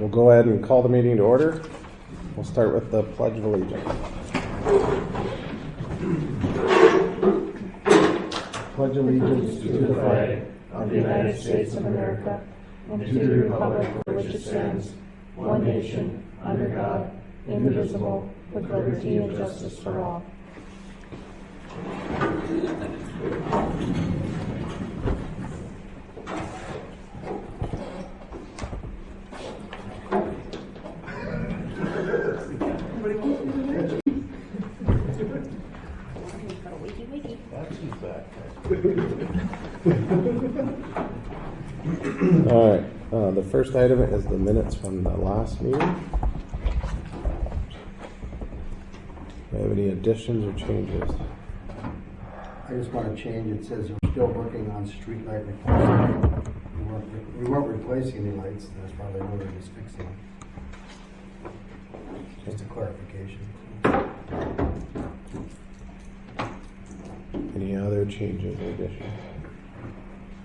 We'll go ahead and call the meeting to order. We'll start with the Pledge of Allegiance. Pledge allegiance to the flag of the United States of America and to the republic for which it stands, one nation, under God, indivisible, with liberty and justice for all. All right. The first item is the minutes from the last meeting. Do you have any additions or changes? I just want to change. It says we're still working on street light replacement. We weren't replacing the lights. That's probably what we're just fixing. Just a clarification. Any other changes or additions?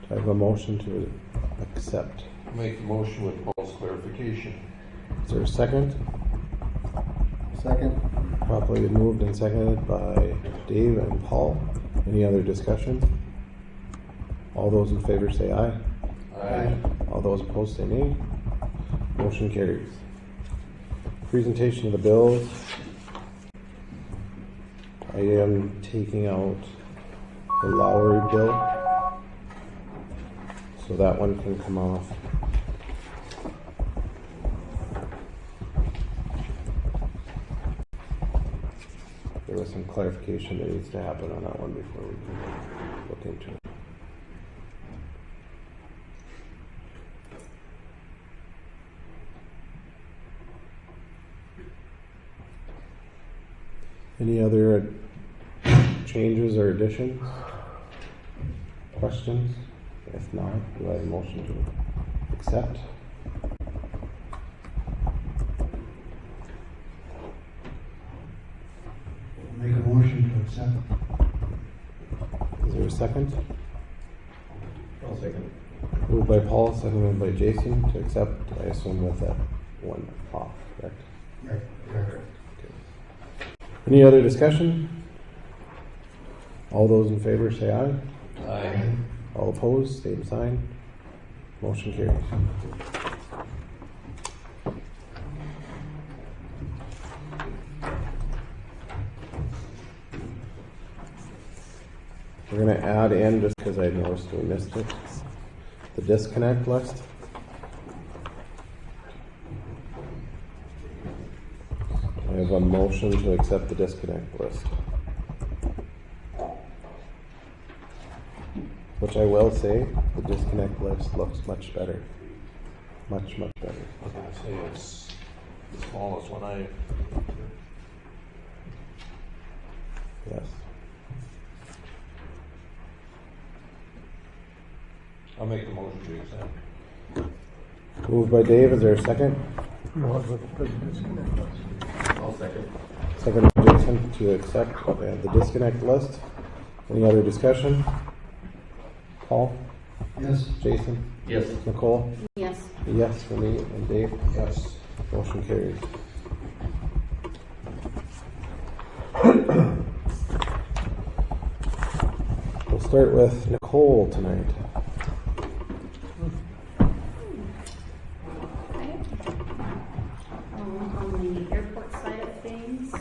Do I have a motion to accept? Make the motion with Paul's clarification. Is there a second? Second. Properly moved and seconded by Dave and Paul. Any other discussion? All those in favor say aye. Aye. All those opposed say nay. Motion carries. Presentation of the bills. I am taking out the Lowry bill, so that one can come off. There was some clarification that needs to happen on that one before we can look into it. Any other changes or additions? Questions? If not, do I have a motion to accept? Make a motion to accept. Is there a second? I'll second. Moved by Paul, seconded by Jason to accept, I assume with that one off, correct? Right. Any other discussion? All those in favor say aye. Aye. All opposed, same sign. Motion carries. We're going to add in, just because I noticed we missed it, the disconnect list. I have a motion to accept the disconnect list. Which I will say, the disconnect list looks much better. Much, much better. I was going to say it's the smallest one I. Yes. I'll make the motion to accept. Moved by Dave, is there a second? I'll second. Second by Jason to accept the disconnect list. Any other discussion? Paul? Yes. Jason? Yes. Nicole? Yes. A yes for me, and Dave? Yes. Motion carries. We'll start with Nicole tonight. On the airport side of things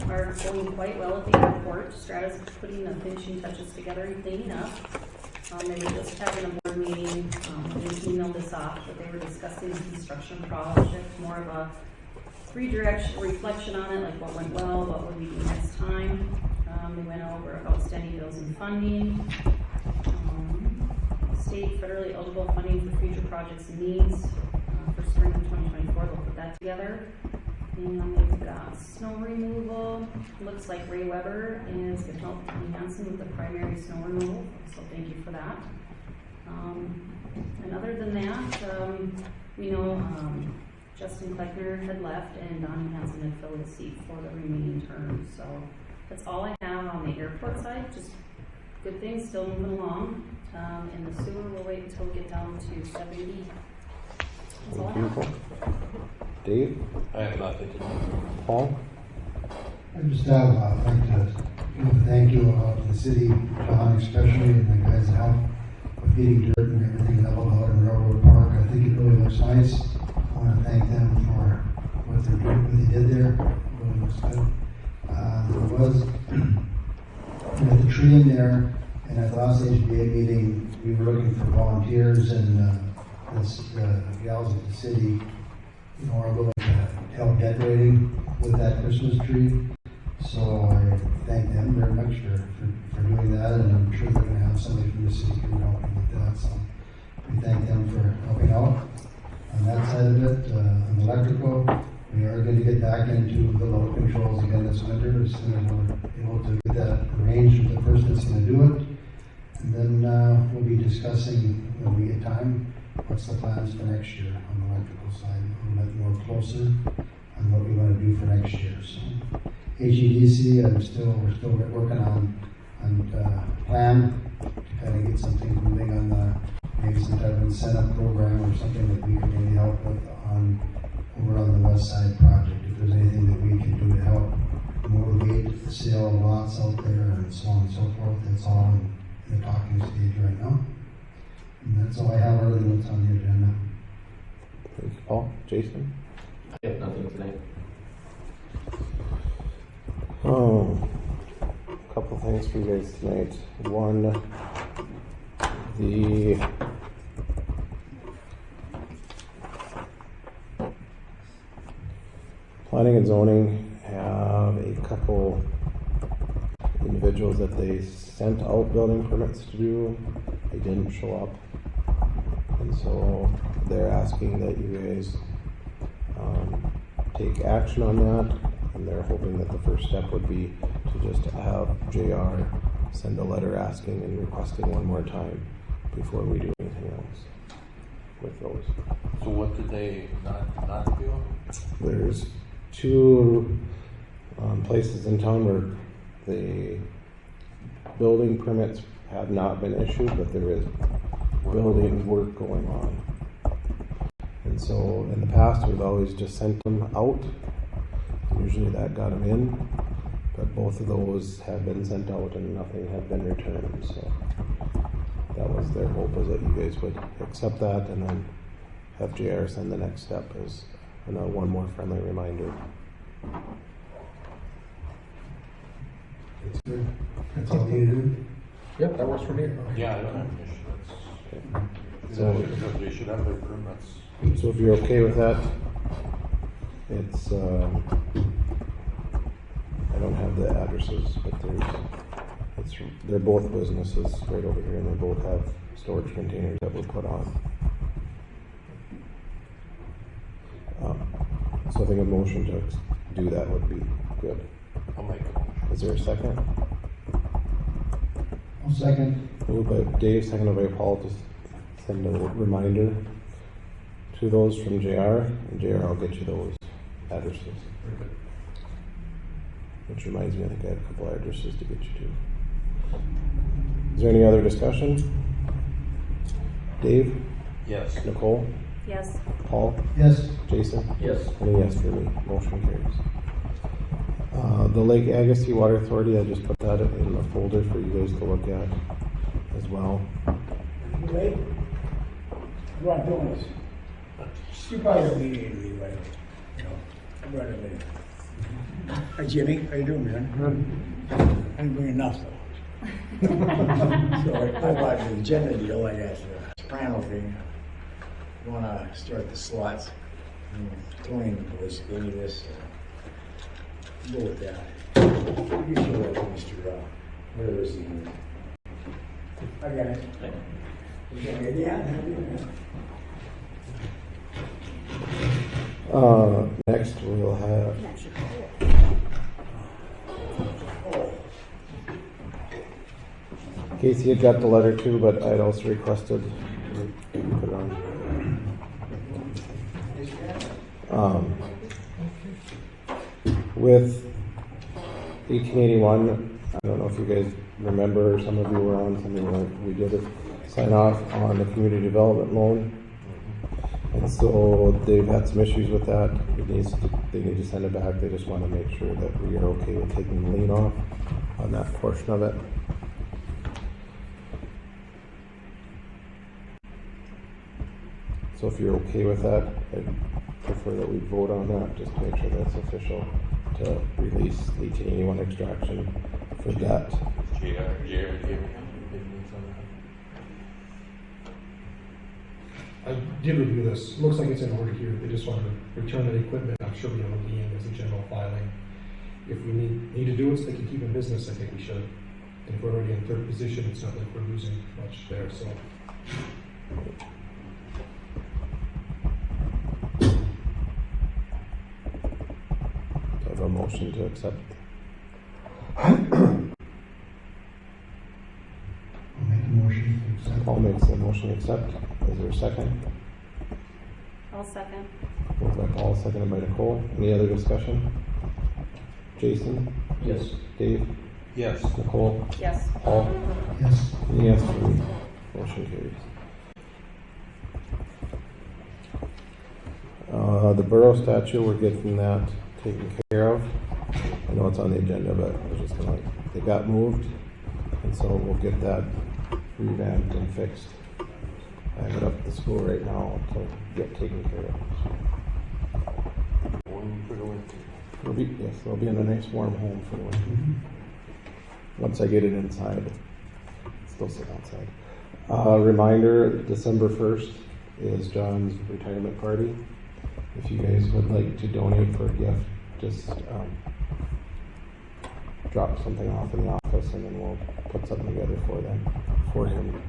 are going quite well at the airport. Strata's putting the finishing touches together and cleaning up. They were just having a board meeting. They emailed this off, but they were discussing the construction project, more of a three-direction reflection on it, like what went well, what would we do next time. They went over outstanding bills and funding. State federally eligible funding for future projects and needs for spring of 2024. They'll put that together. And they've got snow removal. Looks like Ray Weber is going to help Tony Hansen with the primary snow removal. So thank you for that. And other than that, we know Justin Kleckner had left and Donnie Hansen had filled the seat for the remaining term. So that's all I have on the airport side. Just good things, still moving along. And the sewer, we'll wait until we get down to 7B. That's all I have. Beautiful. Dave? I have nothing to do. Paul? I just have, I'd like to give a thank you to the city, John especially, and the guys that helped with getting dirt and everything leveled out in Railroad Park. I think it really looks nice. I want to thank them for what they did there. It really looks good. There was, we had the tree in there, and at the last HBA meeting, we were looking for volunteers, and the gals at the city, are willing to help decorating with that Christmas tree. So I thank them very much for doing that, and I'm sure they're going to have somebody from the city who help with that. So we thank them for helping out on that side of it. On the electrical, we are going to get back into the load controls again this winter as soon as we're able to get that arranged with the person that's going to do it. And then we'll be discussing when we get time what's the plans for next year on the electrical side, a little bit more closer on what we want to do for next year. So HEDC, we're still working on plan to kind of get something moving on maybe some type of incentive program or something that we can maybe help with over on the west side project. If there's anything that we can do to help motivate the sale of lots out there and so on and so forth, that's all in the talking stage right now. And that's all I have other than what's on the agenda. Thank you, Paul. Jason? I have nothing tonight. A couple things for you guys tonight. One, the planning and zoning have a couple individuals that they sent out building permits to do. They didn't show up. And so they're asking that you guys take action on that, and they're hoping that the first step would be to just have JR send a letter asking and requesting one more time before we do anything else with those. So what did they not do? There's two places in town where the building permits have not been issued, but there is building work going on. And so in the past, we've always just sent them out. Usually that got them in, but both of those have been sent out and nothing had been returned. So that was their hope, is that you guys would accept that and then have JR send the next step as one more friendly reminder. That's good. That's all you do. Yep, that works for me. Yeah, I don't have an issue. That's, So- because they should have their permits. So if you're okay with that, it's, I don't have the addresses, but they're both businesses right over here, and they both have storage containers that were put on. So I think a motion to do that would be good. I'll make a motion. Is there a second? I'll second. Moved by Dave, seconded by Paul, to send a reminder to those from JR, and JR will get you those addresses. Which reminds me, I think I have a couple addresses to get you to. Is there any other discussion? Dave? Yes. Nicole? Yes. Paul? Yes. Jason? Yes. And a yes for me. Motion carries. The Lake Agassiz Water Authority, I just put that in a folder for you guys to look at as well. Right? What I'm doing is, you probably don't need any leave, right? You know, I'm running late. Hi Jimmy, how you doing, man? I didn't bring enough though. So I bought the agenda deal, I got the Soprano thing. You wanna start the slots? Tony and the boys gave me this. Go with that. You should work with Mr. Where is he? I got it. You got it? Yeah. Next we'll have Casey had got the letter too, but I'd also requested you put it on. With 1881 I don't know if you guys remember, some of you were on, some of you weren't. We did sign off on the community development loan. And so they've had some issues with that. They need to send it back. They just want to make sure that we are okay with taking the lien off on that portion of it. So if you're okay with that, I'd prefer that we vote on that, just to make sure that's official, to release 1881 extraction for that. I did review this. Looks like it's in order here. They just want to return the equipment. I'm sure we have a lien as a general filing. If we need to do it so they can keep in business, I think we should. And if we're already in third position, it's not like we're losing much there, so. I have a motion to accept. I'll make a motion to accept. Paul makes a motion to accept. Is there a second? I'll second. Moved by Paul, seconded by Nicole. Any other discussion? Jason? Yes. Dave? Yes. Nicole? Yes. Paul? Yes. Yes, for me. Motion carries. The borough statue, we're getting that taken care of. I know it's on the agenda, but I was just gonna, it got moved, and so we'll get that revamped and fixed. I have it up at the school right now to get taken care of. Warm for the winter. It'll be in a nice warm home for the winter. Once I get it inside, still sit outside. Reminder, December 1st is John's retirement party. If you guys would like to donate for a gift, just drop something off in the office and then we'll put something together for him.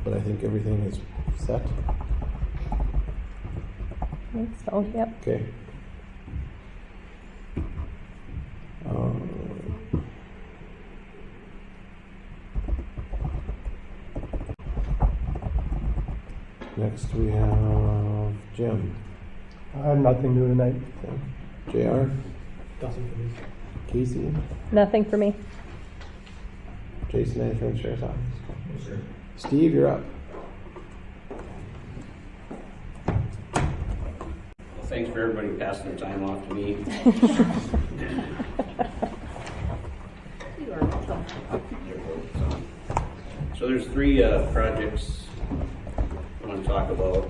But I think everything is set. I think so, yep. Okay. Next we have Jim. I have nothing new tonight. Okay. JR. Nothing for me. Casey. Nothing for me. Jason, anything from the sheriff's office? No, sir. Steve, you're up. Well, thanks for everybody passing their time off to me. You are welcome. So there's three projects I want to talk about.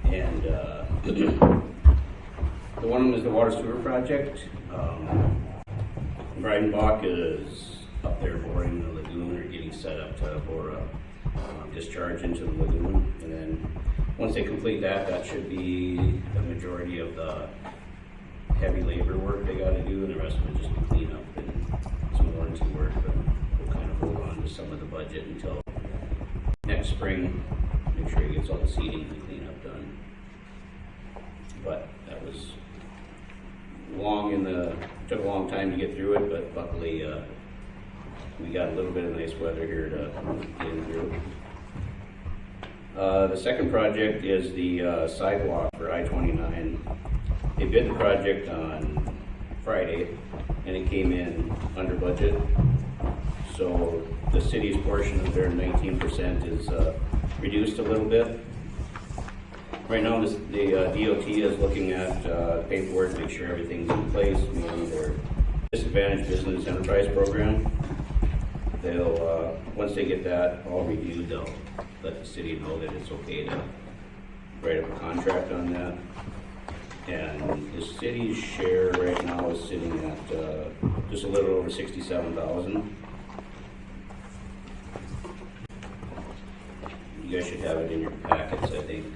And the one of them is the water sewer project. Breidenbach is up there boring the lagoon or getting set up to bore a discharge into the lagoon. And then once they complete that, that should be the majority of the heavy labor work they got to do, and the rest of it just be cleanup and some warranty work. But we'll kind of hold on to some of the budget until next spring. Make sure he gets all the seeding and cleanup done. But that was took a long time to get through it, but luckily we got a little bit of nice weather here to get him through. The second project is the sidewalk for I-29. They bid the project on Friday and it came in under budget. So the city's portion of their 19% is reduced a little bit. Right now, the DOT is looking at paperwork to make sure everything's in place, meaning their disadvantaged business enterprise program. They'll, once they get that all reviewed, they'll let the city know that it's okay to write up a contract on that. And the city's share right now is sitting at just a little over $67,000. You guys should have it in your packets, I think.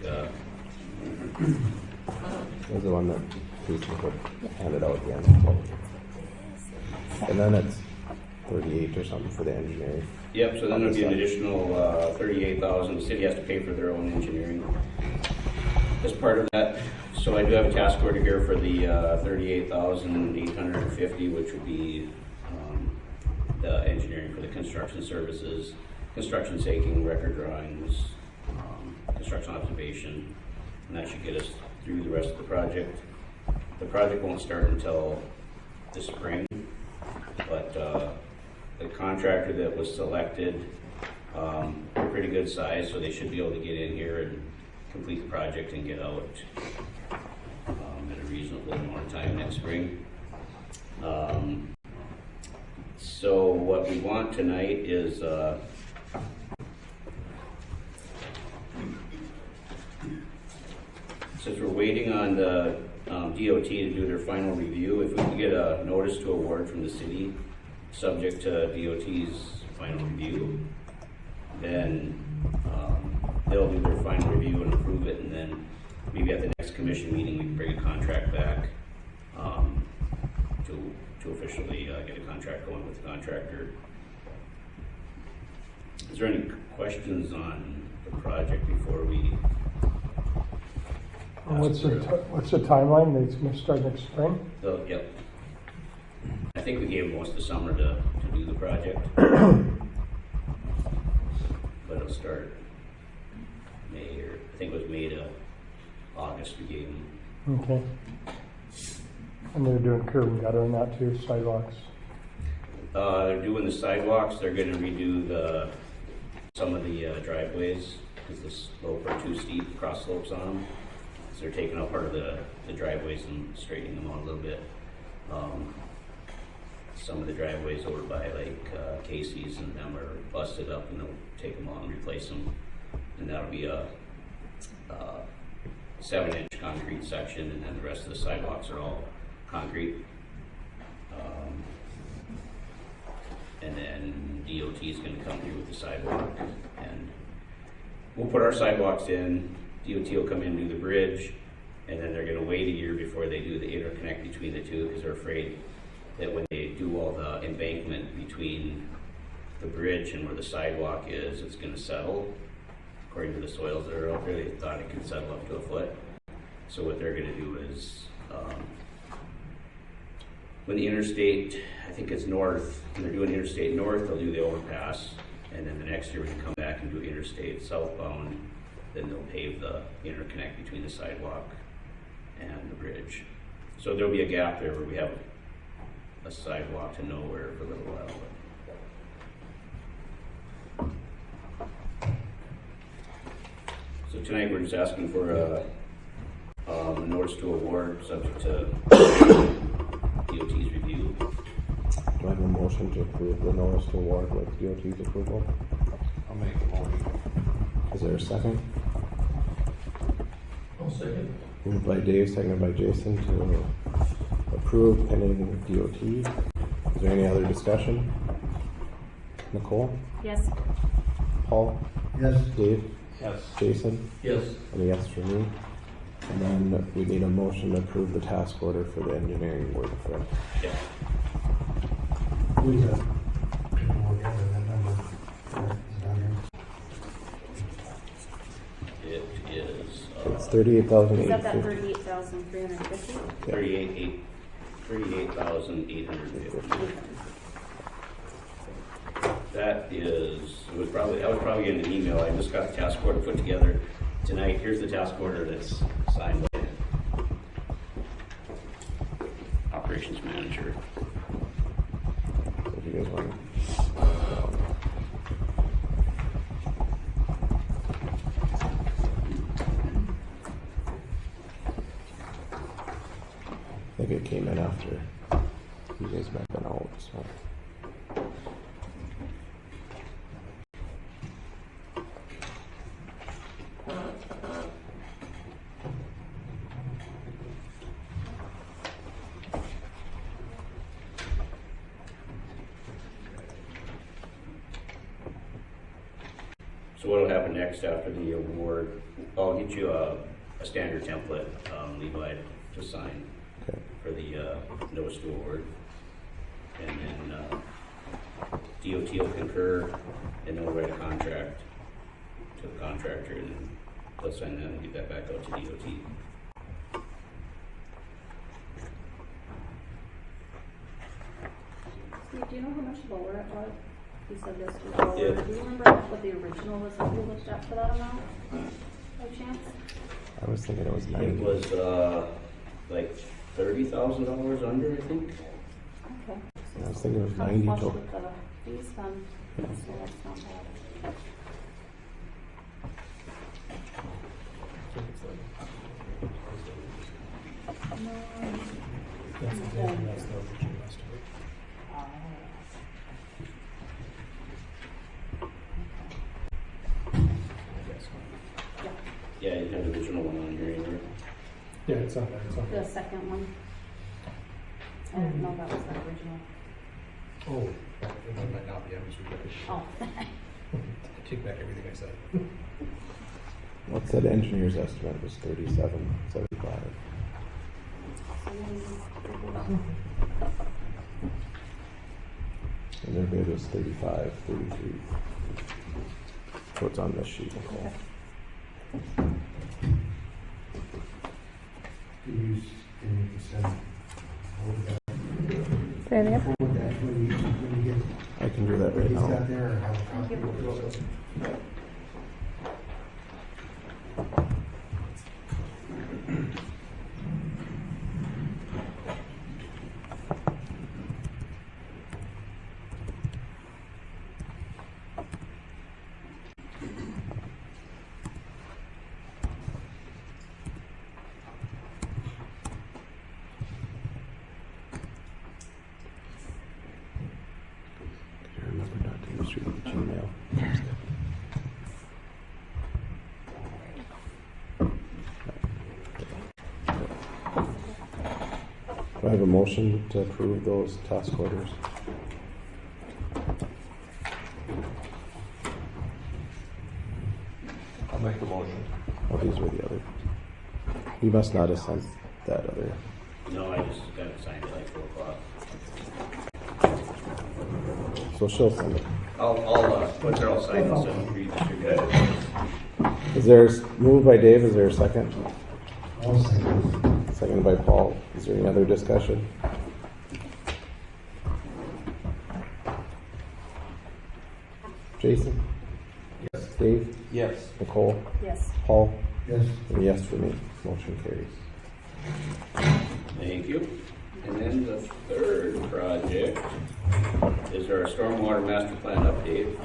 That's the one that Casey handed out at the end. And then it's 38 or something for the engineering. Yep, so then there'll be an additional $38,000. The city has to pay for their own engineering as part of that. So I do have a task order here for the $38,850, which would be the engineering for the construction services, construction staking, record drawings, construction observation, and that should get us through the rest of the project. The project won't start until this spring. But the contractor that was selected, they're pretty good size, so they should be able to get in here and complete the project and get out at a reasonable amount of time next spring. So what we want tonight is since we're waiting on the DOT to do their final review, if we can get a notice to award from the city, subject to DOT's final review, then they'll do their final review and approve it, and then maybe at the next commission meeting we can bring a contract back to officially get a contract going with the contractor. Is there any questions on the project before we? What's the timeline? They going to start next spring? Yep. I think we gave most of the summer to do the project. But it'll start May, or I think it was May to August we gave them. Okay. And they're doing curb and gutter and that too, sidewalks. They're doing the sidewalks. They're going to redo some of the driveways because the slope are too steep, cross slopes on them. So they're taking out part of the driveways and straightening them out a little bit. Some of the driveways over by like Casey's and them are busted up, and they'll take them out and replace them. And that'll be a 7-inch concrete section, and then the rest of the sidewalks are all concrete. And then DOT is going to come here with the sidewalk, and we'll put our sidewalks in. DOT will come in and do the bridge, and then they're going to wait a year before they do the interconnect between the two, because they're afraid that when they do all the embankment between the bridge and where the sidewalk is, it's going to settle. According to the soils that are out there, they thought it could settle up to a foot. So what they're going to do is, when the interstate, I think it's north, when they're doing interstate north, they'll do the overpass, and then the next year when you come back and do interstate southbound, then they'll pave the interconnect between the sidewalk and the bridge. So there'll be a gap there where we have a sidewalk to nowhere for a little while. So tonight we're just asking for a notice to award subject to DOT's review. Do I have a motion to approve the notice to award with DOT's approval? I'll make a motion. Is there a second? I'll second. Moved by Dave, seconded by Jason to approve pending DOT. Is there any other discussion? Nicole? Yes. Paul? Yes. Dave? Yes. Jason? Yes. And a yes for me. And then we need a motion to approve the task order for the engineering work for it. Yeah. Who's that? Paperwork under that number. Is it down here? It is It's 38,850. Is that 38,350? 38,850. That was probably in an email. I just got the task order put together tonight. Here's the task order that's signed by operations manager. If you guys want. I think it came in after you guys met been out, so. So what will happen next after the award? I'll get you a standard template, Levi, to sign Okay. for the notice to award. And then DOT will concur, and then we'll write a contract to the contractor, and then they'll sign that and get that back out to DOT. Steve, do you know how much lower it was? You said this was lower. Yeah. Do you remember what the original was that we looked at for that amount? By chance? I was thinking it was It 90. was like $30,000 under, I think. I was thinking it was Not 90 flush total. with the fees then, so that's not bad. That's the original estimate. Yeah, you have the original one on here anyway. Yeah, it's not there, it's not The there. second one. I didn't know that was the original. Oh, that might not be, I was reading it. Oh. I take back everything I said. What's that engineer's estimate was 37.75. And their bid was 35.33. So it's on this sheet, Nicole. Can you send over that, Say it again? forward that when you get I can do that what right he's got now. there, or have a copy? I remember not to use your Gmail. Do I have a motion to approve those task orders? I'll make the motion. Oh, these were the other. You must not have sent that other. No, I just got it signed at like 4 o'clock. So she'll send it. I'll put there, I'll sign and send it for you to distribute. Is there, moved by Dave, is there a second? I'll second. Seconded by Paul. Is there any other discussion? Jason? Yes. Dave? Yes. Nicole? Yes. Paul? Yes. And yes for me. Motion carries. Thank you. And then the third project is our stormwater master plan update.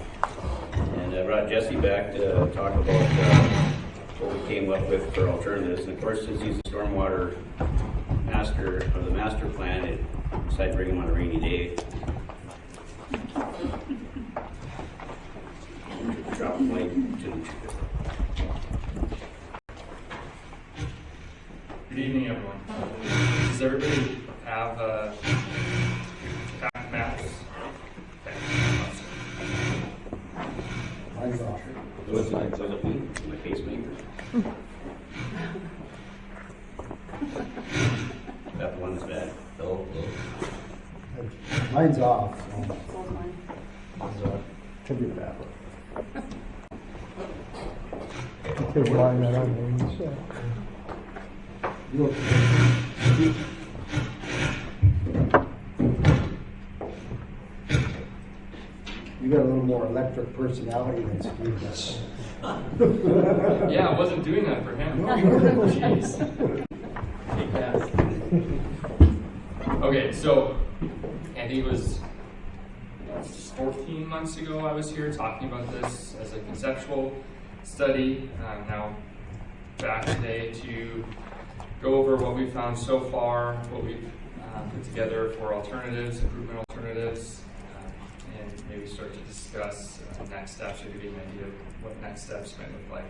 And I brought Jesse back to talk about what we came up with for alternatives. And of course, since he's the stormwater master of the master plan, it decided to bring him on a rainy day. Drop the mic to Good evening, everyone. Does everybody have maps? Okay. Mine's off. was it me, my pacemaker? That one's bad. Oh, Mine's off, so. Sold mine. Could be that one. Could line that on there, so. You got a little more electric personality than Steve does. Yeah, I wasn't doing that for him. Jeez. Okay, so Andy was 14 months ago. I was here talking about this as a conceptual study. Now back today to go over what we've found so far, what we've put together for alternatives, improvement alternatives, and maybe start to discuss next steps or give you an idea of what next steps might look like.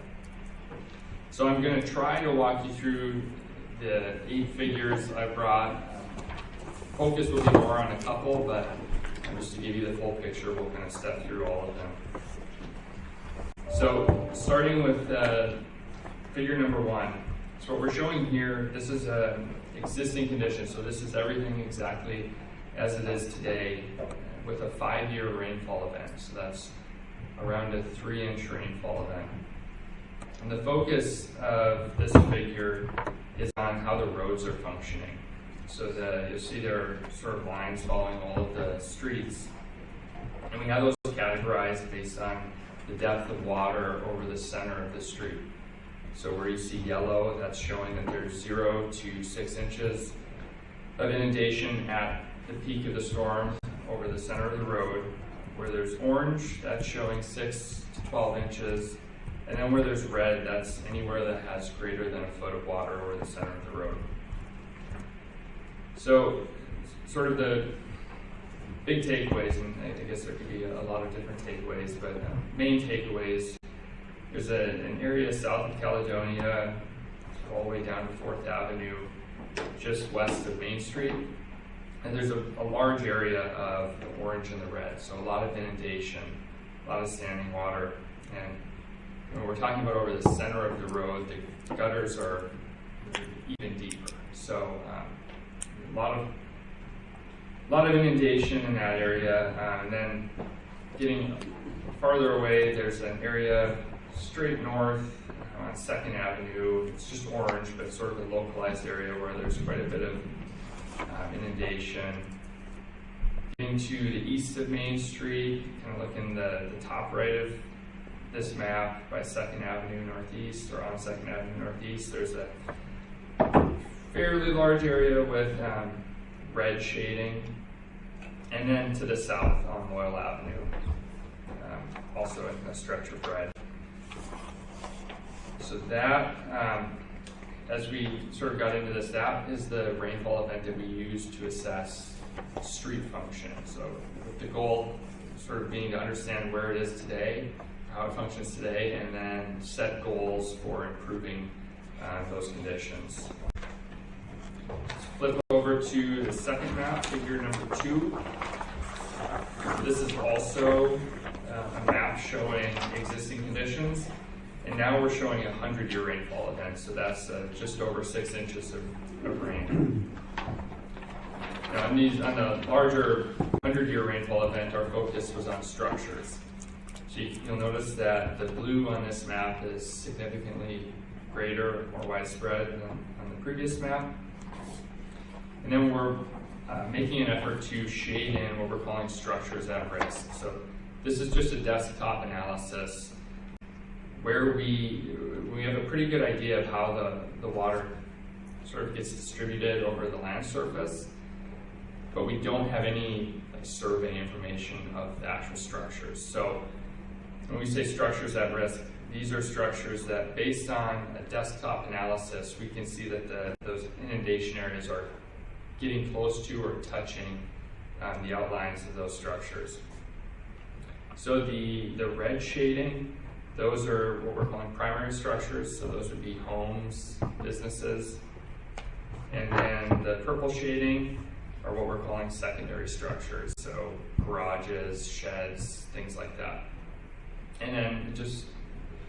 So I'm going to try to walk you through the 8 figures I brought. Focus will be more on a couple, but just to give you the full picture, we'll kind of step through all of them. So starting with figure number 1. So what we're showing here, this is an existing condition. So this is everything exactly as it is today with a 5-year rainfall event. So that's around a 3-inch rainfall event. And the focus of this figure is on how the roads are functioning. So you'll see there are sort of lines following all of the streets. And we have those categorized based on the depth of water over the center of the street. So where you see yellow, that's showing that there's 0 to 6 inches of inundation at the peak of the storm over the center of the road. Where there's orange, that's showing 6 to 12 inches. And then where there's red, that's anywhere that has greater than a foot of water over the center of the road. So, sort of the big takeaways, and I guess there could be a lot of different takeaways, but main takeaways, there's an area south of Caledonia, all the way down to 4th Avenue, just west of Main Street. And there's a large area of the orange and the red, so a lot of inundation, a lot of standing water. And when we're talking about over the center of the road, the gutters are even deeper. So a lot of inundation in that area. And then getting farther away, there's an area straight north on 2nd Avenue. It's just orange, but sort of a localized area where there's quite a bit of inundation. Getting to the east of Main Street, kind of looking the top right of this map by 2nd Avenue Northeast, or on 2nd Avenue Northeast, there's a fairly large area with red shading. And then to the south on Loyal Avenue, also a stretch of red. So that, as we sort of got into this, that is the rainfall event that we use to assess street function. So with the goal sort of being to understand where it is today, how it functions today, and then set goals for improving those conditions. Let's flip over to the second map, figure number 2. This is also a map showing existing conditions. And now we're showing a 100-year rainfall event, so that's just over 6 inches of rain. Now on the larger 100-year rainfall event, our focus was on structures. So you'll notice that the blue on this map is significantly greater, more widespread than on the previous map. And then we're making an effort to shade in what we're calling structures at risk. So this is just a desktop analysis where we have a pretty good idea of how the water sort of gets distributed over the land surface, but we don't have any survey information of the actual structures. So when we say structures at risk, these are structures that, based on a desktop analysis, we can see that those inundation areas are getting close to or touching the outlines of those structures. So the red shading, those are what we're calling primary structures, so those would be homes, businesses. And then the purple shading are what we're calling secondary structures, so garages, sheds, things like that. And then just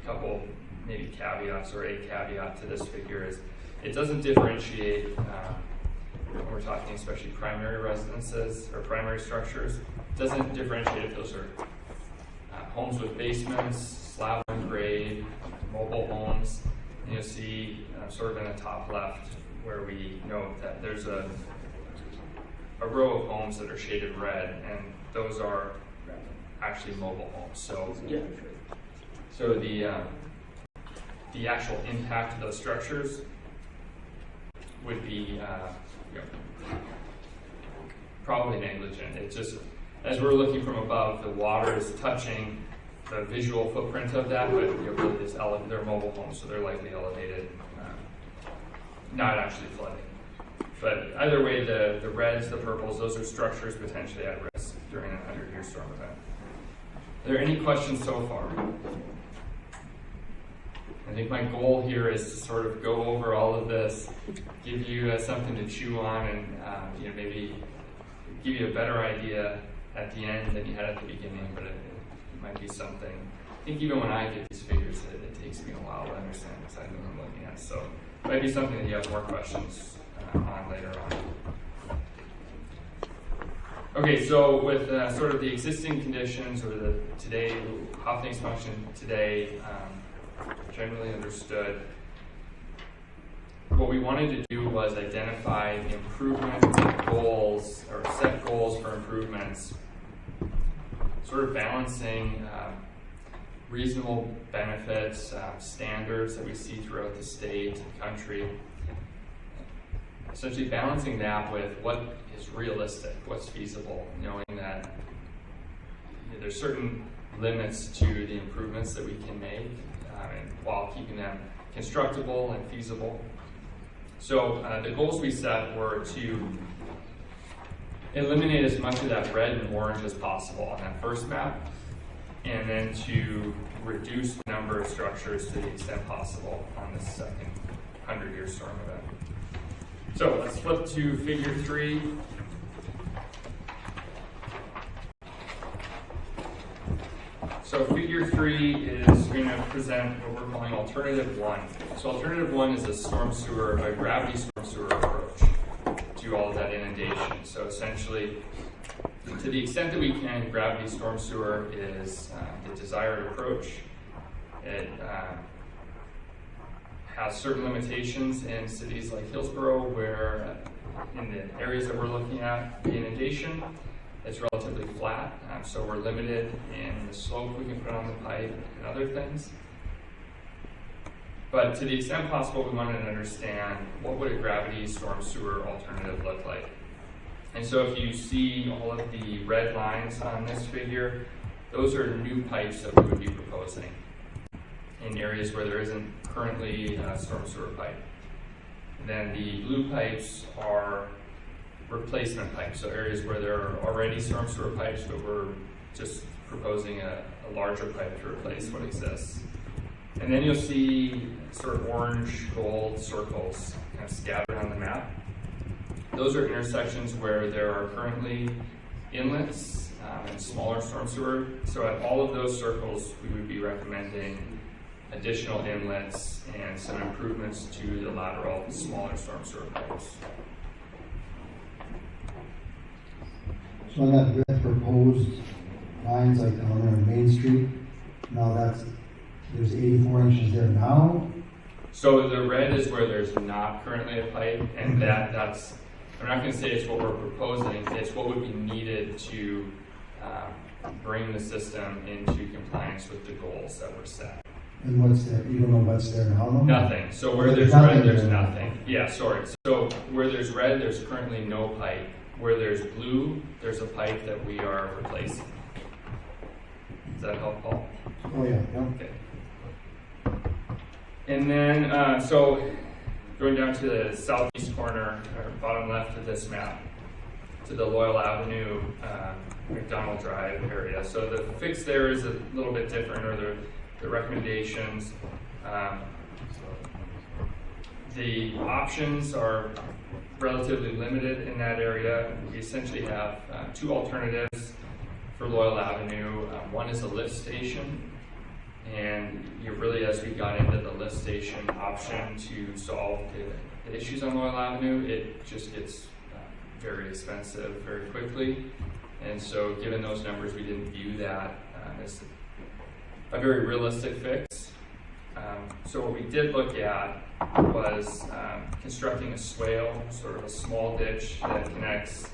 a couple maybe caveats, or a caveat to this figure is it doesn't differentiate when we're talking especially primary residences or primary structures. It doesn't differentiate if those are homes with basements, slab on grade, mobile homes. And you'll see sort of in the top left where we note that there's a row of homes that are shaded red, and those are actually mobile homes. So the actual impact of those structures would be probably negligent. It's just, as we're looking from above, the water is touching the visual footprint of that, but really they're mobile homes, so they're likely elevated, not actually flooding. But either way, the reds, the purples, those are structures potentially at risk during a 100-year storm event. Are there any questions so far? I think my goal here is to sort of go over all of this, give you something to chew on, and maybe give you a better idea at the end than you had at the beginning, but it might be something. I think even when I get these figures, it takes me a while to understand exactly what I'm looking at. So it might be something that you have more questions on later on. Okay, so with sort of the existing conditions, or how things function today, generally understood, what we wanted to do was identify improvement goals, or set goals for improvements, sort of balancing reasonable benefits, standards that we see throughout the state and country, essentially balancing that with what is realistic, what's feasible, knowing that there's certain limits to the improvements that we can make, and while keeping them constructible and feasible. So the goals we set were to eliminate as much of that red and orange as possible on that first map, and then to reduce the number of structures to the extent possible on the second 100-year storm event. So let's flip to figure 3. So figure 3 is going to present what we're calling alternative 1. So alternative 1 is a storm sewer, a gravity storm sewer approach to all of that inundation. So essentially, to the extent that we can, gravity storm sewer is the desired approach. It has certain limitations in cities like Hillsboro, where in the areas that we're looking at, the inundation, it's relatively flat, so we're limited in the slope we can put on the pipe and other things. But to the extent possible, we wanted to understand what would a gravity storm sewer alternative look like. And so if you see all of the red lines on this figure, those are new pipes that we would be proposing in areas where there isn't currently a storm sewer pipe. Then the blue pipes are replacement pipes, so areas where there are already storm sewer pipes, but we're just proposing a larger pipe to replace what exists. And then you'll see sort of orange, gold circles kind of scattered on the map. Those are intersections where there are currently inlets and smaller storm sewer. So at all of those circles, we would be recommending additional inlets and some improvements to the lateral smaller storm sewer pipes. So on that red proposed lines, like down there on Main Street, now there's 84 inches there now? So the red is where there's not currently a pipe, and that's, I'm not going to say it's what we're proposing, it's what would be needed to bring the system into compliance with the goals that were set. And what's there? You don't know what's there now? Though? Nothing. So where there's red, there's nothing. Yeah, sorry. So where there's red, there's currently no pipe. Where there's blue, there's a pipe that we are replacing. Does that help, Paul? Oh, yeah. Okay. And then, so going down to the southeast corner, or bottom left of this map, to the Loyal Avenue, McDonald Drive area. So the fix there is a little bit different, or the recommendations. The options are relatively limited in that area. We essentially have 2 alternatives for Loyal Avenue. One is a lift station, and really, as we got into the lift station option to solve the issues on Loyal Avenue, it just gets very expensive very quickly. And so given those numbers, we didn't view that as a very realistic fix. So what we did look at was constructing a swale, sort of a small ditch that connects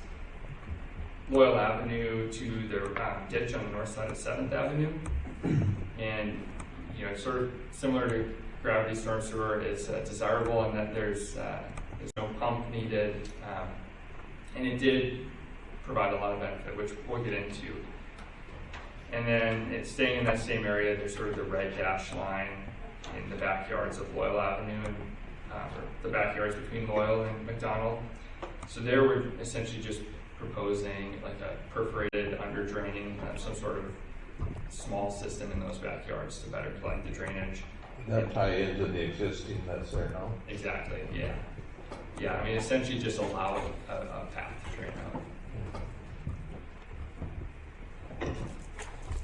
Loyal Avenue to the ditch on the north side of 7th Avenue. And, you know, sort of similar to gravity storm sewer, it's desirable in that there's no pump needed, and it did provide a lot of benefit, which we'll get into. And then it's staying in that same area. There's sort of the red dash line in the backyards of Loyal Avenue, and the backyards between Loyal and McDonald. So there we're essentially just proposing like a perforated under drain, some sort of small system in those backyards to better collect the drainage. That tie into the existing that's there now? Exactly, yeah. Yeah, I mean, essentially just allow a path to drain out.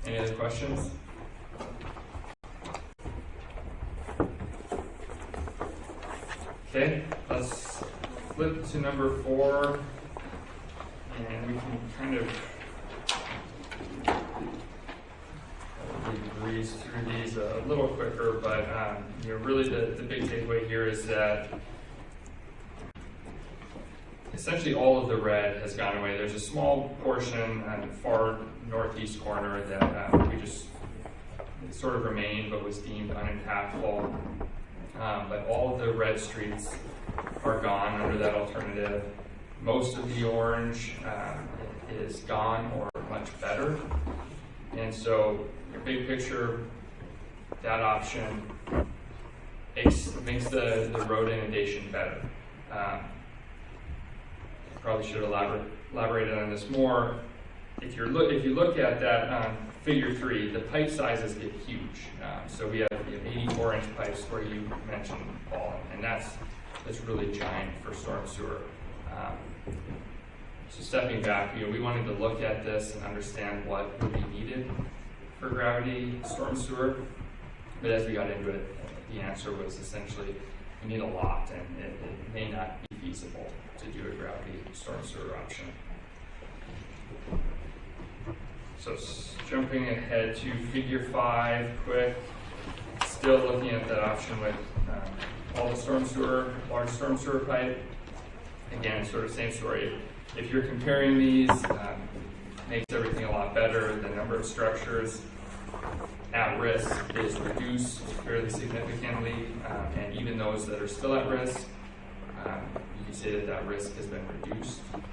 Any other questions? Okay, let's flip to number 4, and we can kind of breeze through these a little quicker, but you know, really the big takeaway here is that essentially all of the red has gone away. There's a small portion on the far northeast corner that we just sort of remained but was deemed unimpactful. But all of the red streets are gone under that alternative. Most of the orange is gone or much better. And so, your big picture, that option makes the road inundation better. Probably should have elaborated on this more. If you look at that figure 3, the pipe sizes get huge. So we have 84-inch pipes where you mentioned, Paul, and that's really giant for storm sewer. So stepping back, we wanted to look at this and understand what would be needed for gravity storm sewer. But as we got into it, the answer was essentially we need a lot, and it may not be feasible to do a gravity storm sewer option. So jumping ahead to figure 5 quick, still looking at that option with all the storm sewer, large storm sewer pipe. Again, sort of same story. If you're comparing these, makes everything a lot better. The number of structures at risk is reduced fairly significantly, and even those that are still at risk, you can say that risk has been reduced. And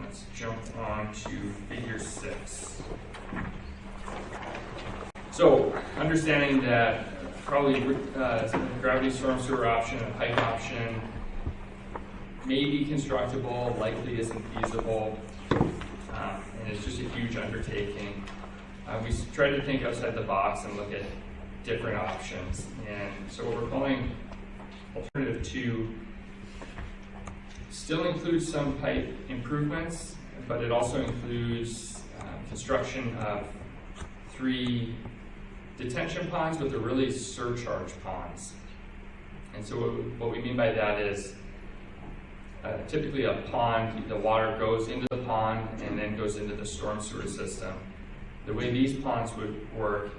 let's jump on to figure 6. So, understanding that probably gravity storm sewer option and pipe option may be constructible, likely isn't feasible, and it's just a huge undertaking. We tried to think outside the box and look at different options. And so what we're calling alternative 2 still includes some pipe improvements, but it also includes construction of 3 detention ponds, but they're really surcharge ponds. And so what we mean by that is typically a pond, the water goes into the pond and then goes into the storm sewer system. The way these ponds would work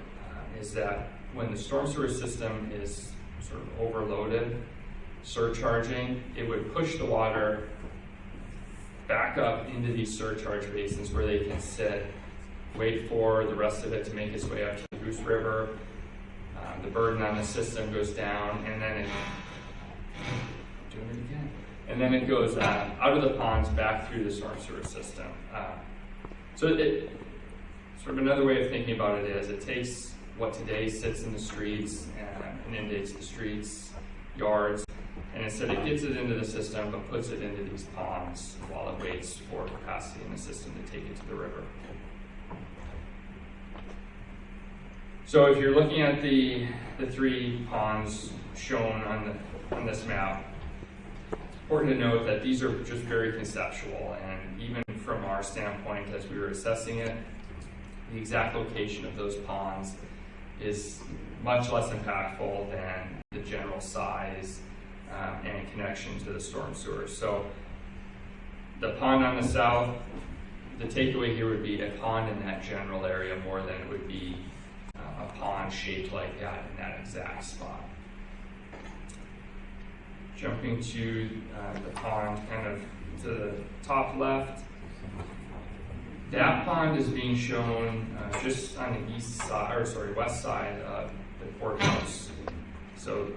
is that when the storm sewer system is sort of overloaded, surcharging, it would push the water back up into these surcharge basins where they can sit, wait for the rest of it to make its way up to the Goose River. The burden on the system goes down, and then it goes out of the ponds back through the storm sewer system. So sort of another way of thinking about it is it takes what today sits in the streets and inundates the streets, yards, and instead it gets it into the system but puts it into these ponds while it waits for capacity in the system to take it to the river. So if you're looking at the 3 ponds shown on this map, it's important to note that these are just very conceptual, and even from our standpoint as we were assessing it, the exact location of those ponds is much less impactful than the general size and connection to the storm sewer. So the pond on the south, the takeaway here would be a pond in that general area more than it would be a pond shaped like that in that exact spot. Jumping to the pond kind of to the top left, that pond is being shown just on the west side of the courthouse. So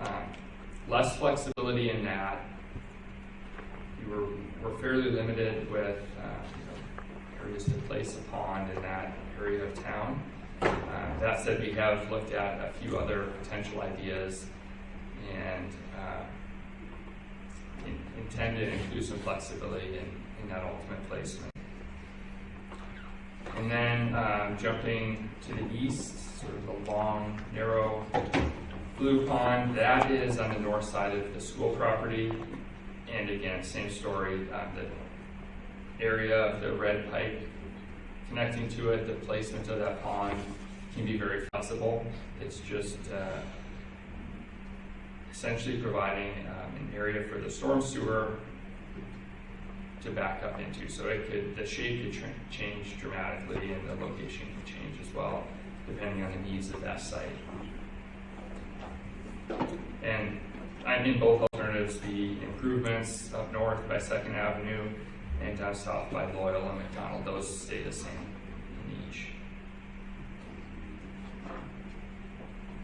less flexibility in that. We're fairly limited with areas to place a pond in that area of town. That said, we have looked at a few other potential ideas and intend to include some flexibility in that ultimate placement. And then jumping to the east, sort of the long, narrow blue pond, that is on the north side of the school property. And again, same story, the area of the red pipe connecting to it, the placement of that pond can be very flexible. It's just essentially providing an area for the storm sewer to back up into. So the shape could change dramatically, and the location can change as well, depending on the needs of that site. And in both alternatives, the improvements up north by 2nd Avenue and down south by Loyal and McDonald, those stay the same in each.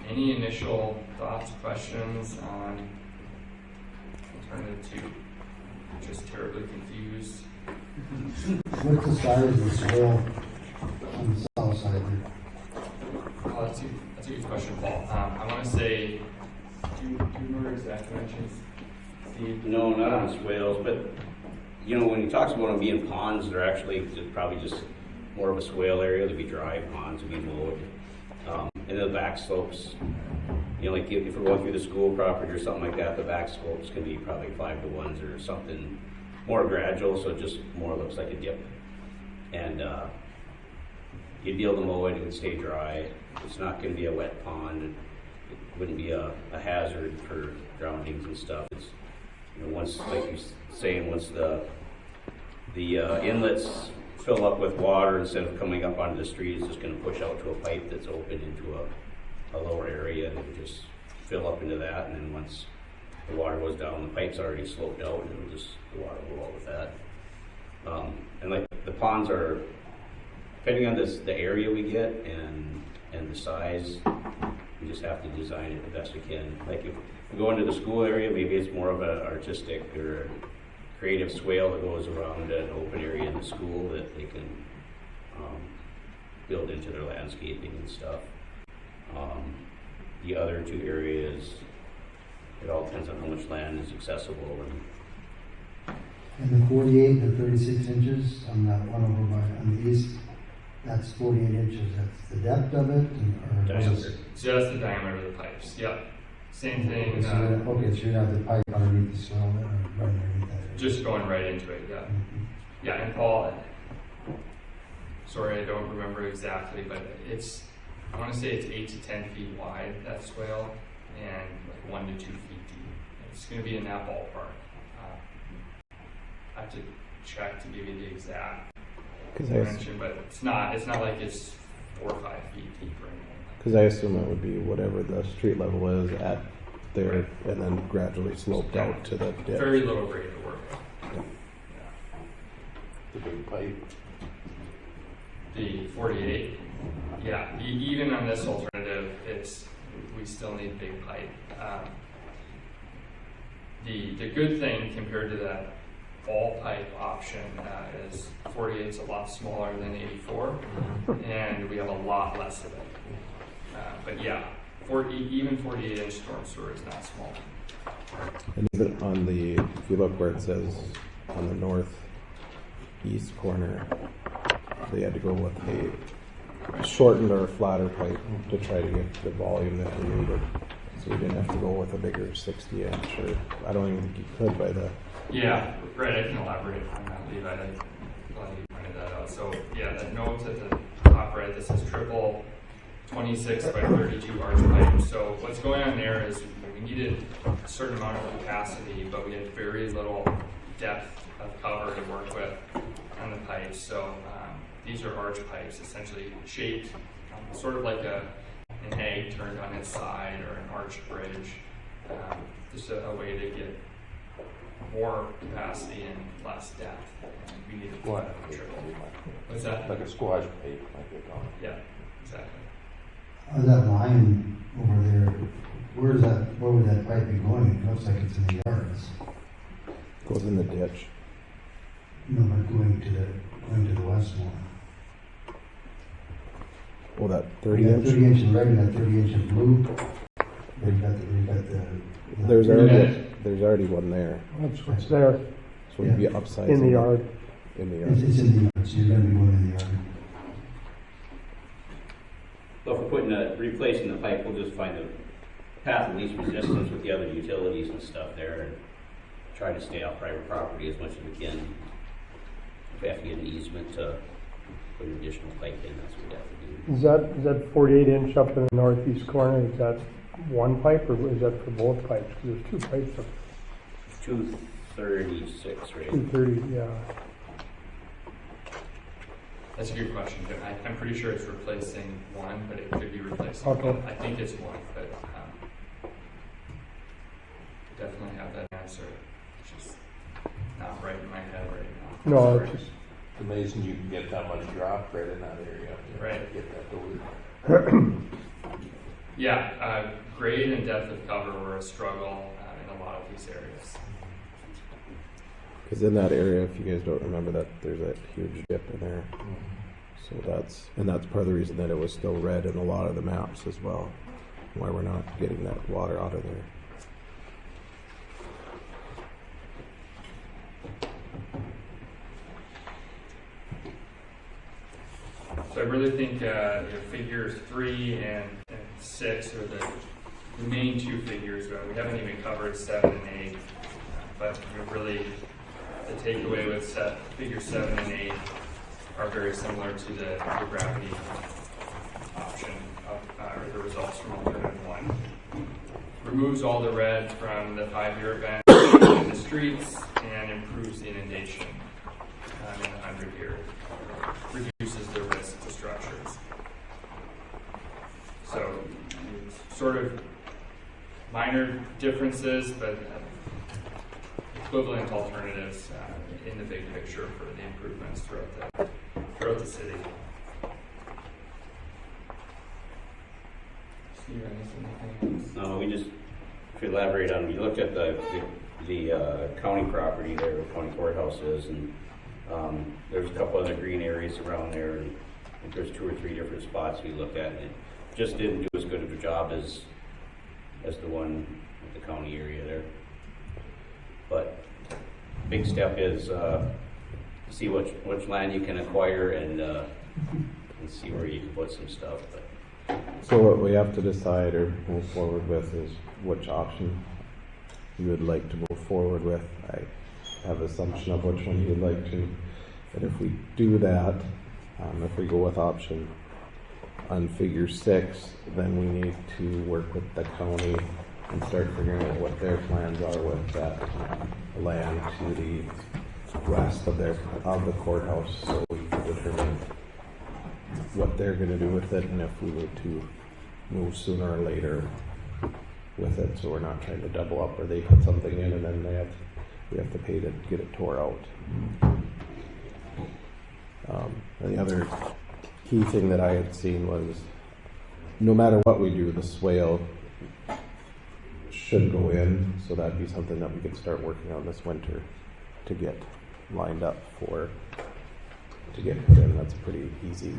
Any initial thoughts, questions on alternative 2? Just terribly confused. What's the size of the swale on the south side there? Oh, that's a good question, Paul. I want to say, do you remember exact dimensions? Steve? No, not on swales, but, you know, when he talks about them being ponds, they're actually probably just more of a swale area. They'd be dry ponds, would be mowed. And the back slopes, you know, like if we're going through the school property or something like that, the back slopes can be probably 5-to-1s or something more gradual, so it just more looks like a dip. And you'd be able to mow it, it would stay dry. It's not going to be a wet pond. It wouldn't be a hazard for drownings and stuff. It's, you know, once, like you're saying, once the inlets fill up with water, instead of coming up onto the street, it's just going to push out to a pipe that's open into a lower area, and it would just fill up into that. And then once the water goes down, the pipe's already sloped out, and it'll just, the water will go out with that. And like the ponds are, depending on the area we get and the size, we just have to design it the best we can. Like if we go into the school area, maybe it's more of an artistic or creative swale that goes around an open area in the school that they can build into their landscaping and stuff. The other two areas, it all depends on how much land is accessible. And the 48 to 36 inches on that one over on the east, that's 48 inches. That's the depth of it? Just the diameter of the pipes. Yep. Same thing. Okay, so you have the pipe underneath the swale there, or right underneath that. Just going right into it, yeah. Mm-hmm. Yeah, and Paul, sorry, I don't remember exactly, but I want to say it's 8 to 10 feet wide, that swale, and like 1 to 2 feet deep. It's going to be in that ballpark. I have to check to give you the exact dimension, but it's not like it's 4 or 5 feet deep or anything. Because I assume it would be whatever the street level is at there, and then gradually sloped out to the ditch. Very little grade to work with. Yeah. The big pipe. The 48, yeah. Even on this alternative, we still need big pipe. The good thing compared to that ball pipe option is 48 is a lot smaller than 84, and we have a lot less of it. But yeah, even 48-inch storm sewer is not small. And even on the, if you look where it says on the northeast corner, they had to go with a shortened or flatter pipe to try to get the volume that we needed. So we didn't have to go with a bigger 60-inch, or I don't even think you could by the. Yeah, right. I can elaborate on that, Levi. I'm glad you pointed that out. So yeah, that note at the top right, this is triple 26 by 32 arch pipe. So what's going on there is we needed a certain amount of capacity, but we had very little depth of cover to work with on the pipes. So these are arch pipes, essentially shaped sort of like an egg turned on its side, or an arched bridge. Just a way to get more capacity and less depth. And we needed to triple. What's that? Like a squash pipe, like they call it. Yeah, exactly. That line over there, where would that pipe be going? It looks like it's in the yards. Goes in the ditch. No, but going to the west one. Oh, that You got 30-inch? 30 inch in red and that 30 inch in blue. We've got the. There's already one there. That's what's there So we'd be upsizing in the it yard. In the yard. It's in the yard, so you're gonna be going in the yard. So if we're replacing the pipe, we'll just find a path of least resistance with the other utilities and stuff there, and try to stay off private property as much as we can. If we have to get an easement to put an additional pipe in, that's what we have to do. Is that 48 inch up in the northeast corner? Is that one pipe, or is that for both pipes? Because there's two pipes up 236, right? 230, yeah. That's a good question. I'm pretty sure it's replacing one, but it could be replacing Okay. both. I think it's one, but definitely have that answer. It's just not right in my head right now. No, Sorry. it's just, It's amazing you can get that much drop right in that area. Right. Get that to work. Yeah, grade and depth of cover were a struggle in a lot of these areas. Because in that area, if you guys don't remember that, there's that huge dip in there. So that's part of the reason that it was still red in a lot of the maps as well, why we're not getting that water out of there. So I really think figures 3 and 6 are the main two figures. We haven't even covered 7 and 8, but really the takeaway with figures 7 and 8 are very similar to the gravity option or the results from alternative 1. Removes all the red from the 5-year event in the streets and improves the inundation in the 100-year. Reduces the risk to structures. So, sort of minor differences, but equivalent alternatives in the big picture for the improvements throughout the city. Steve, anything else? No, we just to elaborate on. You looked at the county property there, where county courthouse is, and there's a couple other green areas around there, and I think there's 2 or 3 different spots we looked at, and it just didn't do as good of a job as the one with the county area there. But big step is see which land you can acquire and see where you can put some stuff. But So what we have to decide or move forward with is which option you would like to move forward with. I have an assumption of which one you'd like to. But if we do that, if we go with option on figure 6, then we need to work with the county and start figuring out what their plans are with that land to the west of the courthouse, so we can determine what they're going to do with it and if we were to move sooner or later with it, so we're not trying to double up or they put something in and then we have to pay to get it tore out. And the other key thing that I had seen was no matter what we do, the swale should go in, so that'd be something that we could start working on this winter to get lined up to get put in. That's pretty easy.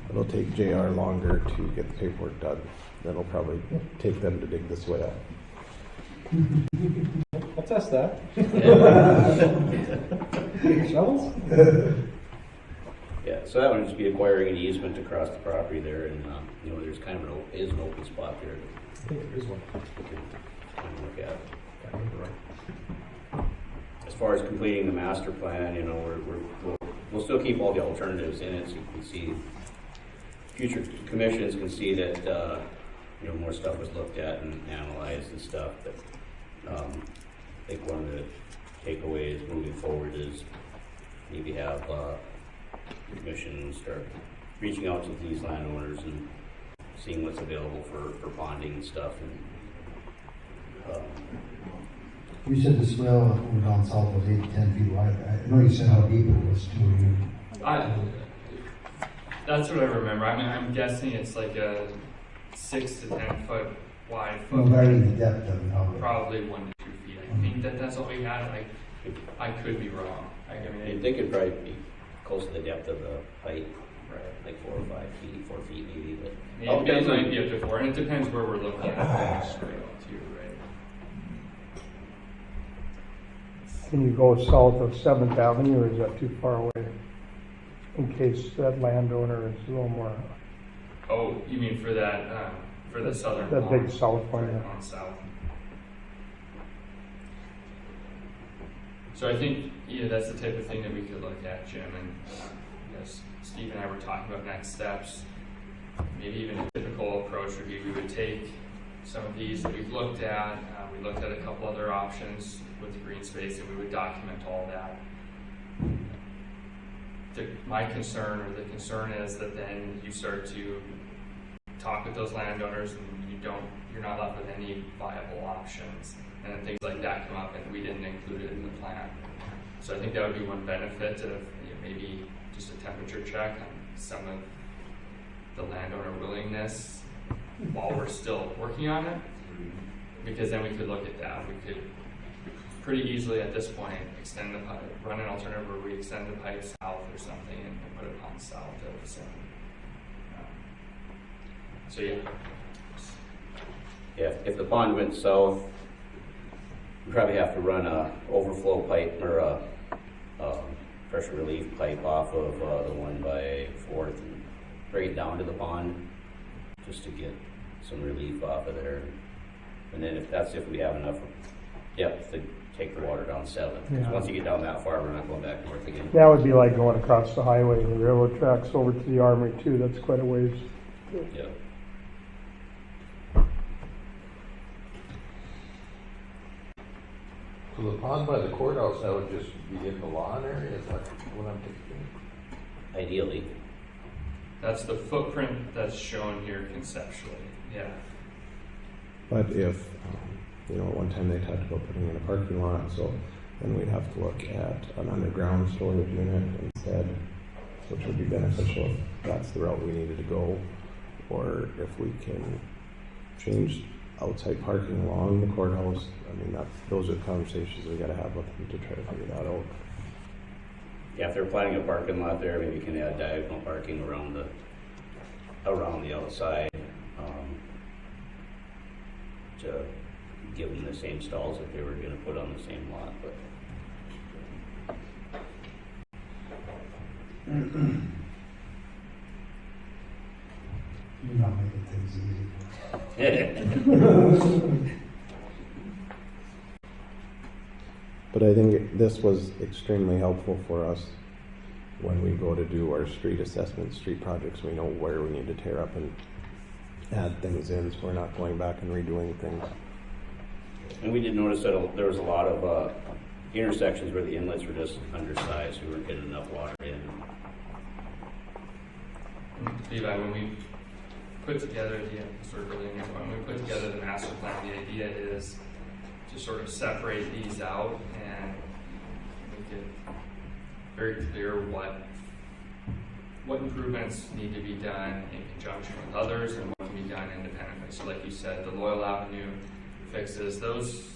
It'll take JR longer to get the paperwork done than it'll probably take them to dig the swale. I'll test that. Shovels? yeah, so that one would just be acquiring an easement across the property there, and there's kind of an open spot there. I think there is one. Look at. As far as completing the master plan, we'll still keep all the alternatives in it, so you can see future commissions can see that more stuff was looked at and analyzed and stuff. But I think one of the takeaways moving forward is maybe have the commission start reaching out to these landowners and seeing what's available for bonding and stuff. And You said the swale over down south was 8 to 10 feet wide. I know you said how deep it was too. That's what I remember. I mean, I'm guessing it's like a 6 to 10 foot wide No, footprint. varying the depth of it. Probably 1 to 2 feet. I think that's what we had. I could be wrong. I think it'd probably be close to the depth of the height, right, like 4 or 5 feet, 4 feet maybe. But it might be up to 4, and it depends where we're looking at the swale too, right? Can you go south of 7th Avenue, or is that too far away? In case that landowner is a little more, Oh, you mean for that for the southern that pond, big south one, right, yeah. on south. So I think that's the type of thing that we could look at, Jim, and Steve and I were talking about next steps. Maybe even a typical approach would be we would take some of these that we've looked at. We looked at a couple other options with the green space, and we would document all that. My concern, or the concern, is that then you start to talk with those landowners, and you're not left with any viable options, and then things like that come up, and we didn't include it in the plan. So I think that would be one benefit of maybe just a temperature check on some of the landowner willingness while we're still working on it, because then we could look at that. We could pretty easily at this point extend the pipe, run an alternative where we extend the pipe south or something and put a pump south of the center. So yeah. Yeah, if the pond went south, we probably have to run a overflow pipe or a pressure relief pipe off of the one by 4th and bring it down to the pond just to get some relief off of there. And then if we have enough depth to take the water down 7th. Because Yeah. once you get down that far, we're not going back north again. That would be like going across the highway and the railroad tracks over to the armory too. That's quite a ways. Yeah. So the pond by the courthouse, that would just be in the lawn area, is that what I'm thinking? Ideally. That's the footprint that's shown here conceptually. Yeah. But if, at one time they talked about putting in a parking lot, so then we'd have to look at an underground storage unit instead, which would be beneficial if that's the route we needed to go, or if we can change outside parking along the courthouse. I mean, those are conversations we gotta have with them to try to figure that out. Yeah, if they're planning a parking lot there, maybe you can add diagonal parking around the outside to give them the same stalls that they were going to put on the same lot. But You're not making things easy. But I think this was extremely helpful for us when we go to do our street assessment, street projects. We know where we need to tear up and add things in, so we're not going back and redoing things. and we did notice that there was a lot of intersections where the inlets were just undersized. We weren't getting enough water in. Levi, when we put together when we put together the master plan, the idea is to sort of separate these out and make it very clear what improvements need to be done in conjunction with others and what can be done independently. So like you said, the Loyal Avenue fixes, those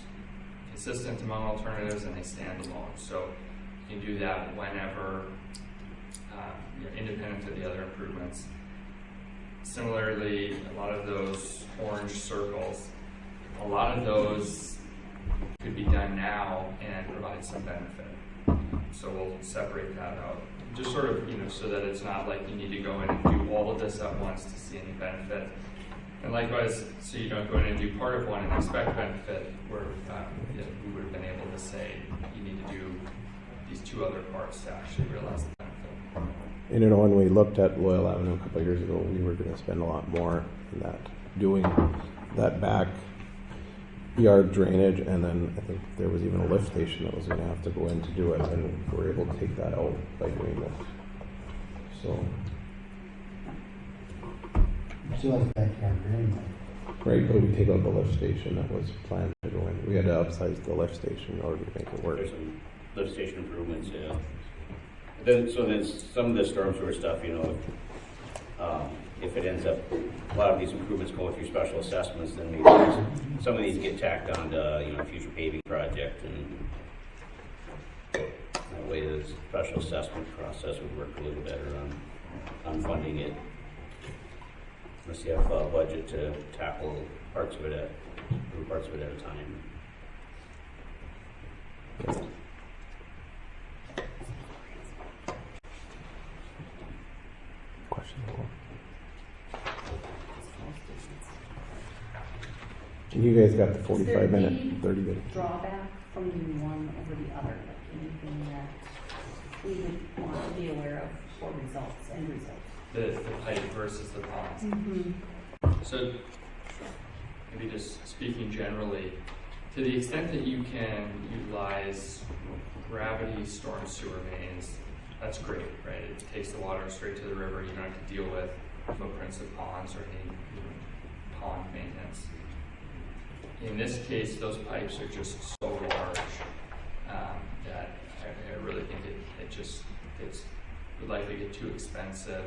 consistent among alternatives and they stand alone. So you can do that whenever you're independent of the other improvements. Similarly, a lot of those orange circles, a lot of those could be done now and provide some benefit. So we'll separate that out. Just sort of, so that it's not like you need to go in and do all of this at once to see any benefit. And likewise, so you don't go in and do part of one and expect benefit, where we would have been able to say you need to do these two other parts to actually realize the benefit. And when we looked at Loyal Avenue a couple of years ago, we were going to spend a lot more in that, doing that back yard drainage, and then I think there was even a lift station that was going to have to go in to do it, and we were able to take that out by doing this. So, Still has backyard drain. right, but we take out the lift station that was planned to go in. We had to upsize the lift station in order to make it work. There's some lift station improvements, yeah. Then some of the storm sewer stuff, if it ends up, a lot of these improvements going through special assessments, then maybe some of these get tacked on to, future paving project, and that way the special assessment process would work a little better on funding it. Unless you have a budget to tackle parts of it at a time. Question. And you guys got the 45-minute, 30-minute. Drawback from doing one over the other, like anything that we would want to be aware of for results and results. The pipe versus the ponds. Mm-hmm. So maybe just speaking generally, to the extent that you can utilize gravity storm sewer mains, that's great, right? It takes the water straight to the river. You don't have to deal with footprints of ponds or any pond maintenance. In this case, those pipes are just so large that I really think it would likely get too expensive.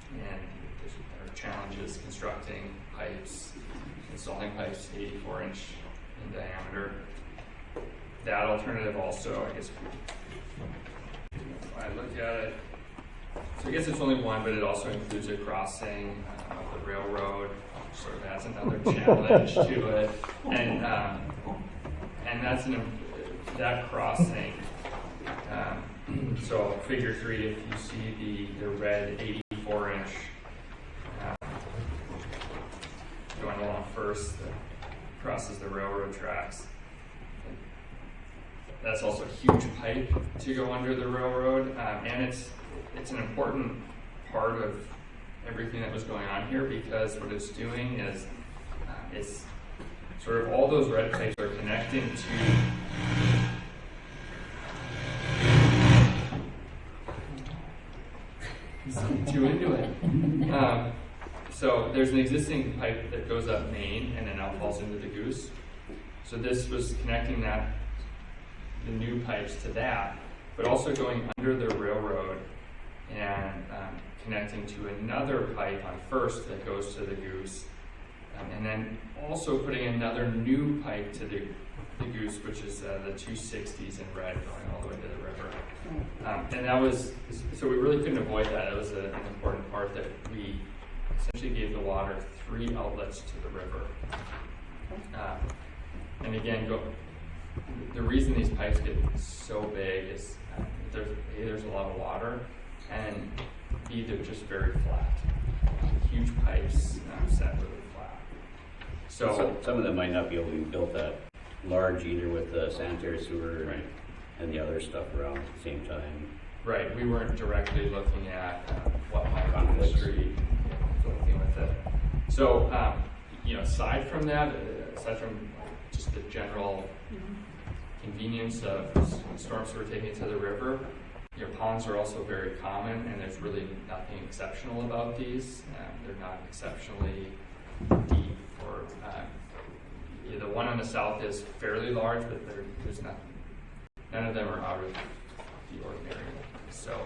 And there are challenges constructing pipes, installing pipes 84-inch in diameter. that alternative also, I guess, when I look at it, so I guess it's only one, but it also includes a crossing of the railroad, which sort of adds another challenge to it. And that's that crossing. So figure 3, if you see the red 84-inch going along first, that crosses the railroad tracks. That's also a huge pipe to go under the railroad, and it's an important part of everything that was going on here, because what it's doing is it's sort of all those red pipes are connecting to too into it. So there's an existing pipe that goes up Main and then out falls into the Goose. So this was connecting the new pipes to that, but also going under the railroad and connecting to another pipe on First that goes to the Goose, and then also putting another new pipe to the Goose, which is the 260s in red going all the way to the river. And that was, so we really couldn't avoid that. It was an important part that we essentially gave the water 3 outlets to the river. And again, the reason these pipes get so big is there's a lot of water, and B, they're just very flat. Huge pipes set really flat. So some of them might not be able to be built that large either, with the sanitary sewer right. and the other stuff around at the same time. Right, we weren't directly looking at what might be on the Conflicts. street, looking with it. So, aside from that, aside from just the general convenience of storm sewer taking to the river, your ponds are also very common, and there's really nothing exceptional about these. They're not exceptionally deep, or the one on the south is fairly large, but there's none of them are out of the ordinary. So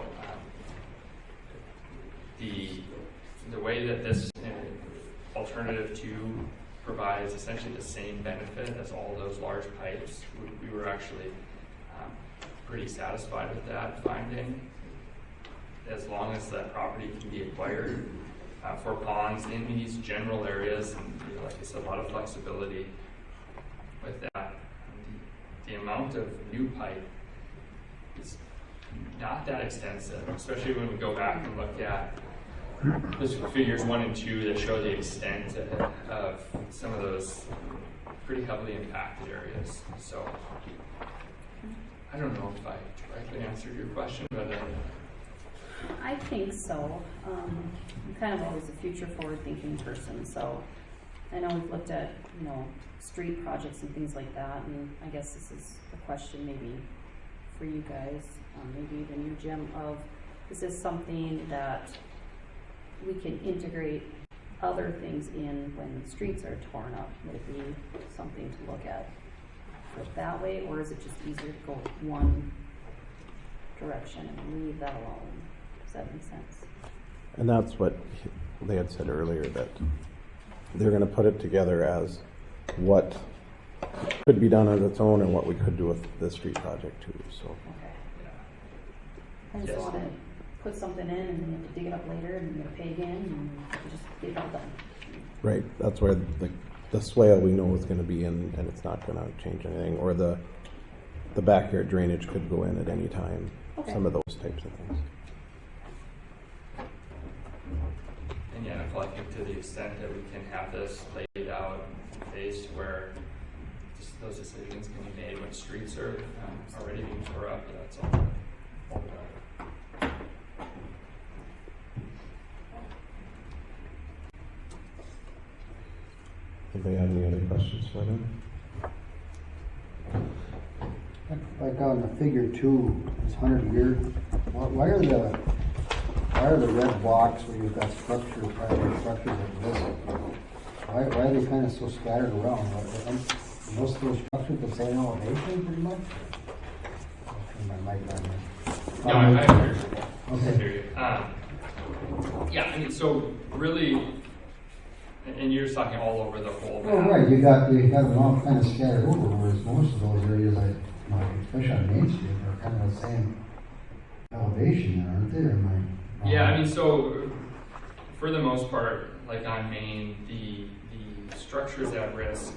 the way that this alternative 2 provides essentially the same benefit as all those large pipes, we were actually pretty satisfied with that finding, as long as that property can be acquired for ponds in these general areas. And like I said, a lot of flexibility with that. The amount of new pipe is not that extensive, especially when we go back and look at those figures 1 and 2 that show the extent of some of those pretty heavily impacted areas. So I don't know if I directly answered your question, but I think so. I'm kind of always a future forward thinking person, so I know we've looked at, street projects and things like that, and I guess this is a question maybe for you guys, maybe even you, Jim, of is this something that we can integrate other things in when the streets are torn up? Would it be something to look at that way, or is it just easier to go one direction and leave that alone? Does that make sense? And that's what they had said earlier, that they're going to put it together as what could be done on its own and what we could do with the street project too. So Okay. I just want to put something in and you have to dig it up later and you have to pay again and just get it all done. right, that's where the swale we know is going to be in, and it's not going to change anything, or the backyard drainage could go in at any time. Okay. Some of those types of things. and yeah, I think to the extent that we can have this laid out in phase where just those decisions can be made when streets are already being tore up, that's all right. Anybody have any other questions for them? Like on the figure 2, it's 100-year, why are the red blocks where you've got primary structures like this? Why are they kind of so scattered around? Most of those structures the same elevation, pretty much? I'll turn my mic on there. No, I hear you. Okay. I hear you. Yeah, I mean, so really, And you're just talking all over the whole Oh, map. right, you got them all kind of scattered over, whereas most of those areas, especially on Main Street, are kind of the same elevation there, aren't they? Or am I wrong? Yeah, I mean, so for the most part, like on Main, the structures at risk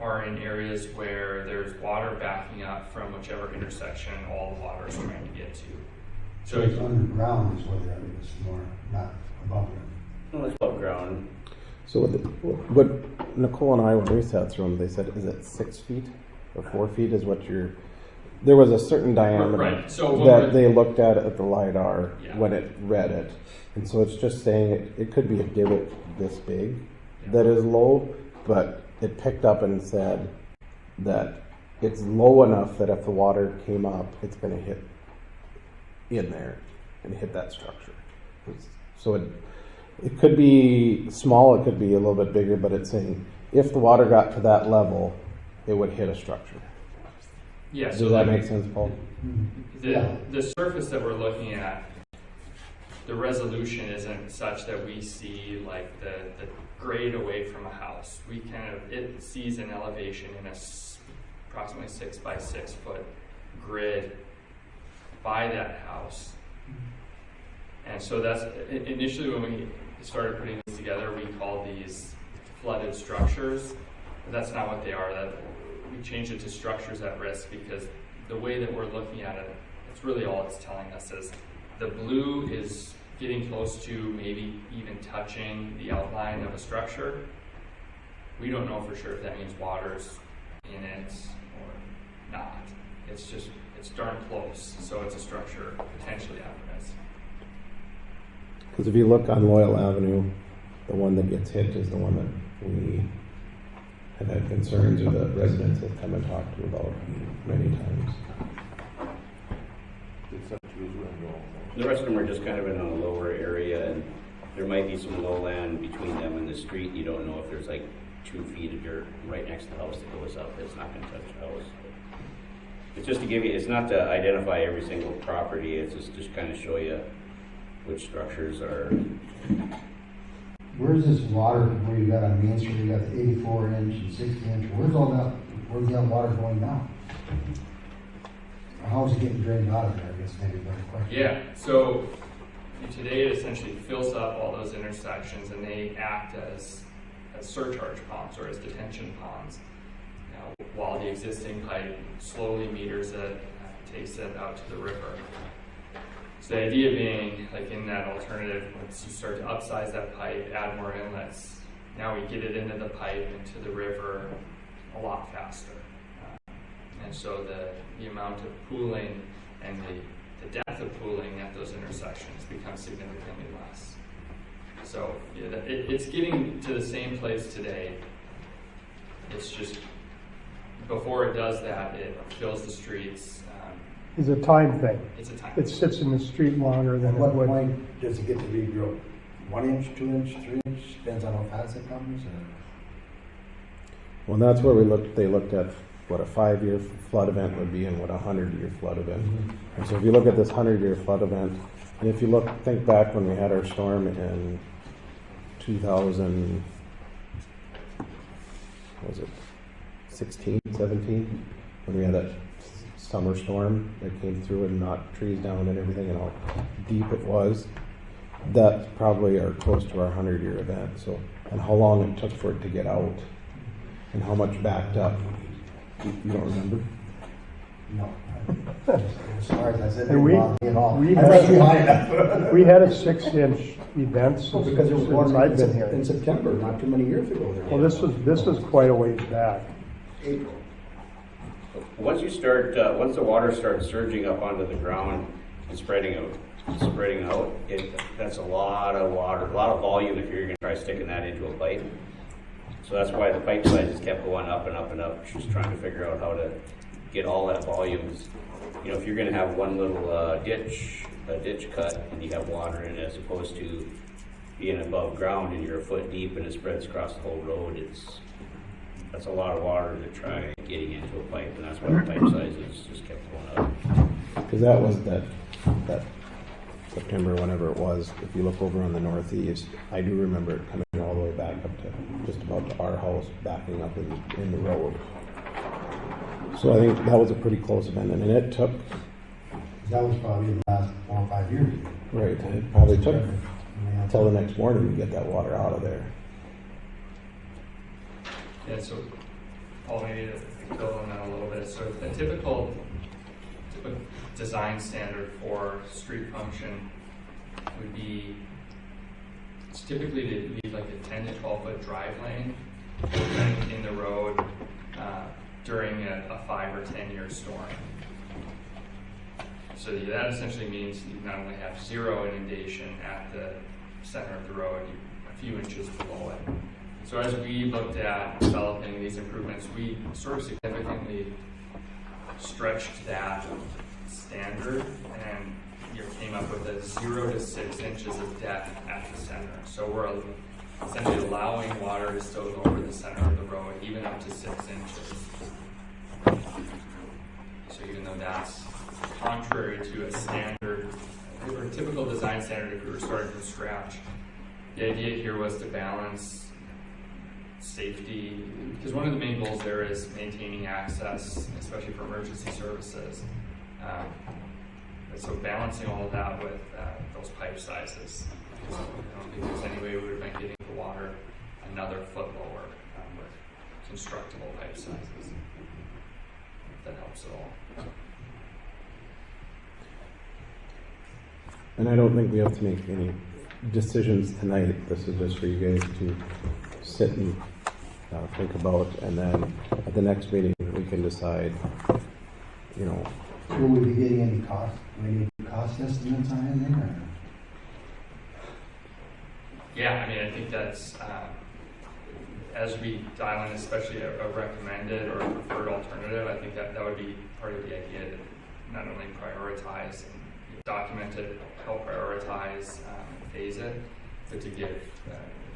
are in areas where there's water backing up from whichever intersection all the water is trying to get to. So it's underground is where that is, more, not above it. No, it's above ground. So what Nicole and I, when we sat through them, they said, is it 6 feet or 4 feet is what there was a certain diameter Right, so that they looked at the LiDAR Yeah. when it read it. And so it's just saying it could be a divot this big that is low, but it picked up and said that it's low enough that if the water came up, it's going to hit in there and hit that structure. So it could be small, it could be a little bit bigger, but it's saying if the water got to that level, it would hit a structure. Yeah, Does so that like make sense, Paul? the surface that we're looking at, the resolution isn't such that we see like the grade away from a house. It sees an elevation in approximately 6 by 6 foot grid by that house. And so that's initially when we started putting these together, we called these flooded structures. But that's not what they are. We changed it to structures at risk because the way that we're looking at it, it's really all it's telling us is the blue is getting close to maybe even touching the outline of a structure. We don't know for sure if that means water's in it or not. It's darn close, so it's a structure potentially at risk. Because if you look on Loyal Avenue, the one that gets hit is the one that we have had concerns or that residents have come and talked to about many times. The rest of them are just kind of in a lower area, and there might be some lowland between them and the street. You don't know if there's like 2 feet of dirt right next to the house that goes up. It's not going to touch the house. It's just to give you, it's not to identify every single property. It's just kind of show you which structures are. Where's this water, where you got on Main Street, you got the 84-inch and 60-inch, where's that water going now? How is it getting drained out of there, I guess maybe a better question. Yeah, so today it essentially fills up all those intersections and they act as surcharge ponds or as detention ponds. Now, while the existing pipe slowly meters it, takes it out to the river. So the idea being, like in that alternative, once you start to upsize that pipe, add more inlets, now we get it into the pipe, into the river a lot faster. And so the amount of pooling and the depth of pooling at those intersections becomes significantly less. So yeah, it's getting to the same place today. It's just, before it does that, it fills the streets. It's a time thing. It's a time. It sits in the street longer than At it what would. point does it get to be real? 1 inch, 2 inch, 3 inch, depends on how fast it comes? Well, that's where they looked at what a 5-year flood event would be and what a 100-year flood event. Mm-hmm. And so if you look at this 100-year flood event, and if you think back when we had our storm in 2000, was it 16, 17, when we had that summer storm that came through and knocked trees down and everything, and how deep it was. That's probably are close to our 100-year event. So, and how long it took for it to get out, and how much backed up. You don't remember? No. As far as I said, And we I had- read too high enough. We had a 6-inch event since Because it was one I've been here. in September, not too many years ago. Well, this was quite a ways back. April. Once the water starts surging up onto the ground and spreading out, that's a lot of water, a lot of volume if you're going to try sticking that into a pipe. So that's why the pipe sizes kept going up and up and up, just trying to figure out how to get all that volume. You know, if you're going to have one little ditch cut and you have water in it, as opposed to being above ground and you're a foot deep and it spreads across the whole road, that's a lot of water to try getting into a pipe, and that's why the pipe sizes just kept going up. Because that was that September, whenever it was, if you look over on the northeast, I do remember it coming all the way back up to just about to our house, backing up in the road. So I think that was a pretty close event, and it took, That was probably the last 4 or 5 years. right, it probably took until the next morning to get that water out of there. Yeah, so Paul, maybe to build on that a little bit. So a typical design standard for street function would be, it's typically to leave like a 10 to 12 foot drive lane in the road during a 5 or 10 year storm. So that essentially means you not only have zero inundation at the center of the road, a few inches below it. So as we looked at developing these improvements, we sort of significantly stretched that standard and came up with a 0 to 6 inches of depth at the center. So we're essentially allowing water to still go over the center of the road, even up to 6 inches. So even though that's contrary to a standard, or a typical design standard if we were starting from scratch, the idea here was to balance safety, because one of the main goals there is maintaining access, especially for emergency services. So balancing all of that with those pipe sizes. I don't think there's any way we would have been getting the water another foot lower with constructible pipe sizes. If that helps at all. And I don't think we have to make any decisions tonight. This is just for you guys to sit and think about, and then at the next meeting we can decide, you know. Will we be getting any cost estimates on anything? Or? Yeah, I mean, I think that's, as we dial in, especially a recommended or a preferred alternative, I think that would be part of the idea to not only prioritize and document it, help prioritize and phase it, but to give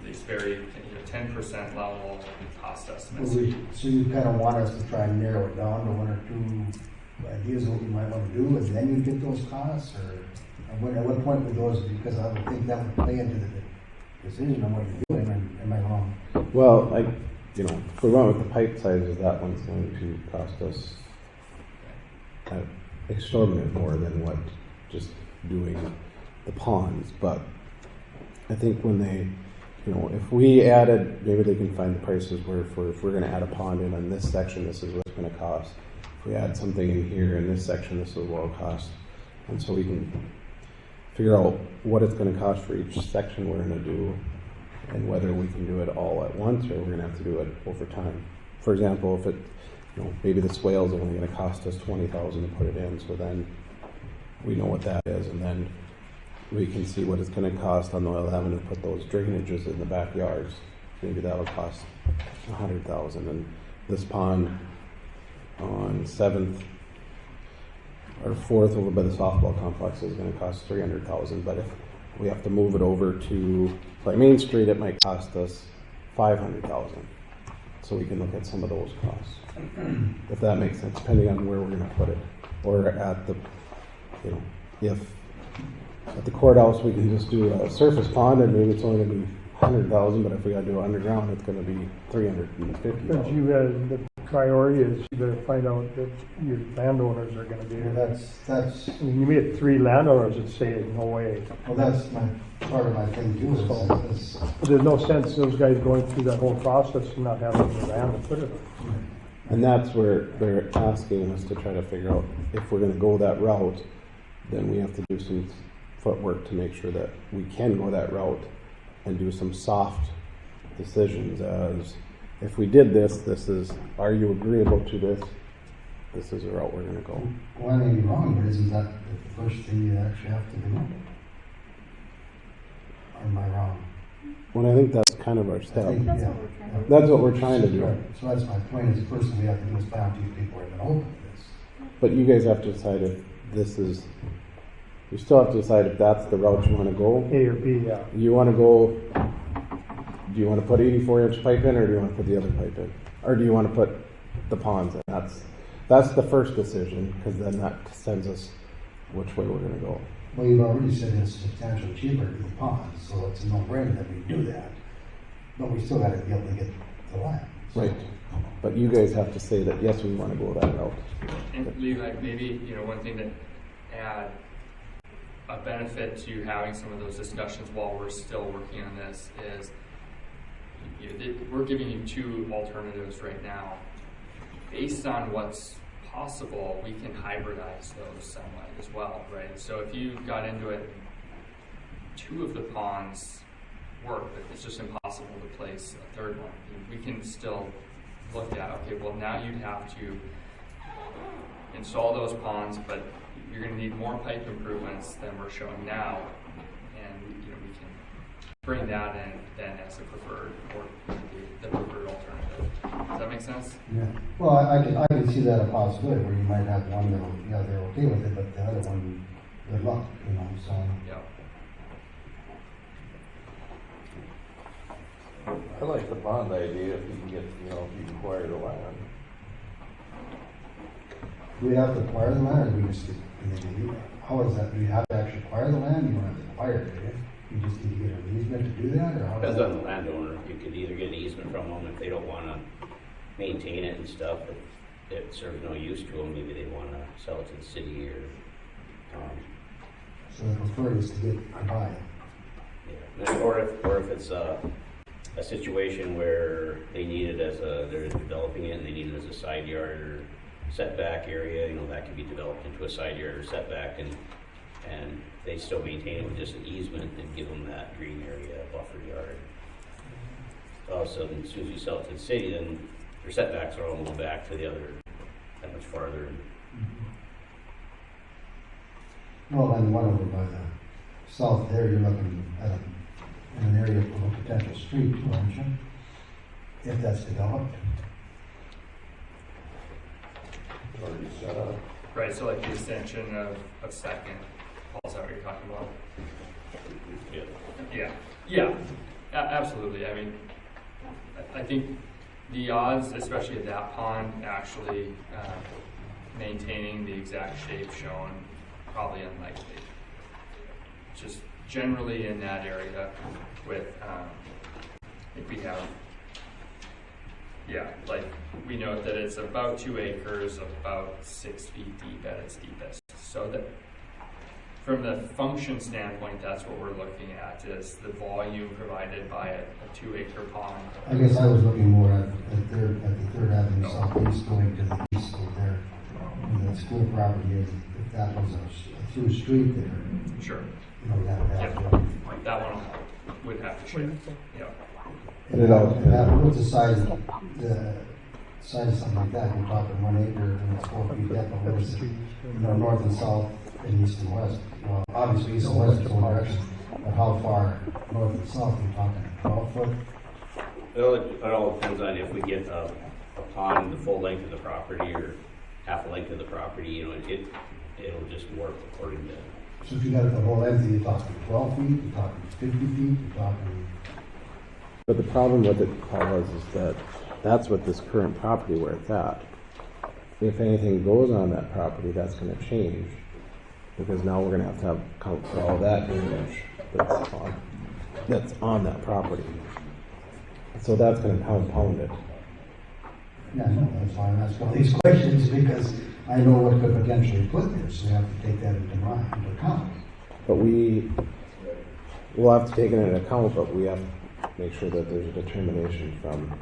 these very 10% level cost estimates. So you kind of want us to try and narrow it down to 1 or 2 ideas of what you might want to do, and then you get those costs, or at what point would those? Because I would think that would play into the decision on what you're doing. Am I wrong? Well, if we went with the pipe sizes, that one's going to cost us exorbitant more than what just doing the ponds. But I think when they, if we added, maybe they can find the prices where if we're going to add a pond in on this section, this is what it's going to cost. If we add something in here in this section, this is what it'll cost. And so we can figure out what it's going to cost for each section we're going to do, and whether we can do it all at once or we're going to have to do it over time. For example, if it, maybe the swale's only going to cost us $20,000 to put it in, so then we know what that is, and then we can see what it's going to cost on the Oil Avenue to put those drainages in the backyards. Maybe that'll cost $100,000, and this pond on 7th or 4th over by the softball complex is going to cost $300,000. But if we have to move it over to like Main Street, it might cost us $500,000. So we can look at some of those costs, if that makes sense, depending on where we're going to put it, or at the, if at the courthouse we can just do a surface pond and maybe it's only going to be $100,000, but if we got to do underground, it's going to be $350,000. But the priority is you better find out that your landowners are going to be Well, there. that's. I mean, you may have 3 landowners that say no way. Well, that's part of my thing too. Is But there's no sense those guys going through that whole process and not having the land to put it on. And that's where they're asking us to try to figure out if we're going to go that route, then we have to do some footwork to make sure that we can go that route and do some soft decisions as if we did this is, are you agreeable to this? This is the route we're going to go. Well, I may be wrong, but isn't that the first thing you actually have to do? Or am I wrong? Well, I think that's kind of our step. Yeah. That's what we're trying to do. Right. So that's my point, is the first thing we have to do is find out these people are even open to this. But you guys have to decide if this is, you still have to decide if that's the route you want to go. A or B, yeah. You want to go, do you want to put 84-inch pipe in, or do you want to put the other pipe in? Or do you want to put the ponds in? That's the first decision, because then that sends us which way we're gonna go. Well, you've already said it's substantially cheaper to the pond, so it's a no-brainer that we do that. But we still gotta be able to get the land. So- Right. But you guys have to say that, yes, we wanna go that route. And Levi, maybe, one thing to add, a benefit to having some of those discussions while we're still working on this is we're giving you two alternatives right now. Based on what's possible, we can hybridize those somewhat as well, right? So if you got into it, two of the ponds work, but it's just impossible to place a third one. We can still look at, okay, well now you'd have to install those ponds, but you're going to need more pipe improvements than we're showing now, and we can bring that in then as a preferred or the preferred alternative. Does that make sense? Yeah, well, I can see that a possibility where you might have one that, they're okay with it, but the other one, good luck, so. Yeah. I like the bond idea if you can get, if you can acquire the land. Do we have to acquire the land, or do we just, how is that, do you have to actually acquire the land, you don't have to acquire it, do you? You just need to get an easement to do that, or how? Depends on the landowner. You could either get an easement from them if they don't want to maintain it and stuff. If it serves no use to them, maybe they want to sell it to the city or. So the preferred is to buy it. Yeah. Or if it's a situation where they need it they're developing it and they need it as a side yard or setback area, that can be developed into a side yard or setback, and they still maintain it with just an easement and give them that green area, buffer yard. All of a sudden, as soon as you sell it to the city, then their setbacks are all moved back to the other, that much farther. Well, then one over by the south there, you're looking at an area for a potential street, aren't you? If that's developed. Already set up. Right, so like the extension of Second, Paul, is that what you're talking about? Yeah, absolutely. I mean, I think the odds, especially at that pond, actually maintaining the exact shape shown, probably unlikely. Just generally in that area with, if we have, like we know that it's about 2 acres, about 6 feet deep at its deepest. So that from the function standpoint, that's what we're looking at, is the volume provided by a 2 acre pond. I guess I was looking more at the Third Avenue Southeast going to the east of there. Where the school property is, if that was a through street there. Sure. That would have Yep. to. That one would have to shift. Yeah. And it all depends. What's the size of something like that? You're talking 1 acre and it's 4 feet depth, but what is it? North and south and east and west. Well, obviously east and west is one direction, but how far north and south are you talking? 12 foot? It all depends on if we get a pond the full length of the property or half the length of the property, it'll just work according to. So if you got it the whole length, you're talking 12 feet, you're talking 50 feet, you're talking. But the problem with it, Paul, is that that's what this current property where it's at. If anything goes on that property, that's gonna change, because now we're gonna have to account for all that drainage that's on that property. So that's gonna compound it. Yeah, no, that's why I'm asking all these questions, because I know what could potentially put there, so we have to take that into account. But we'll have to take it into account, but we have to make sure that there's a determination from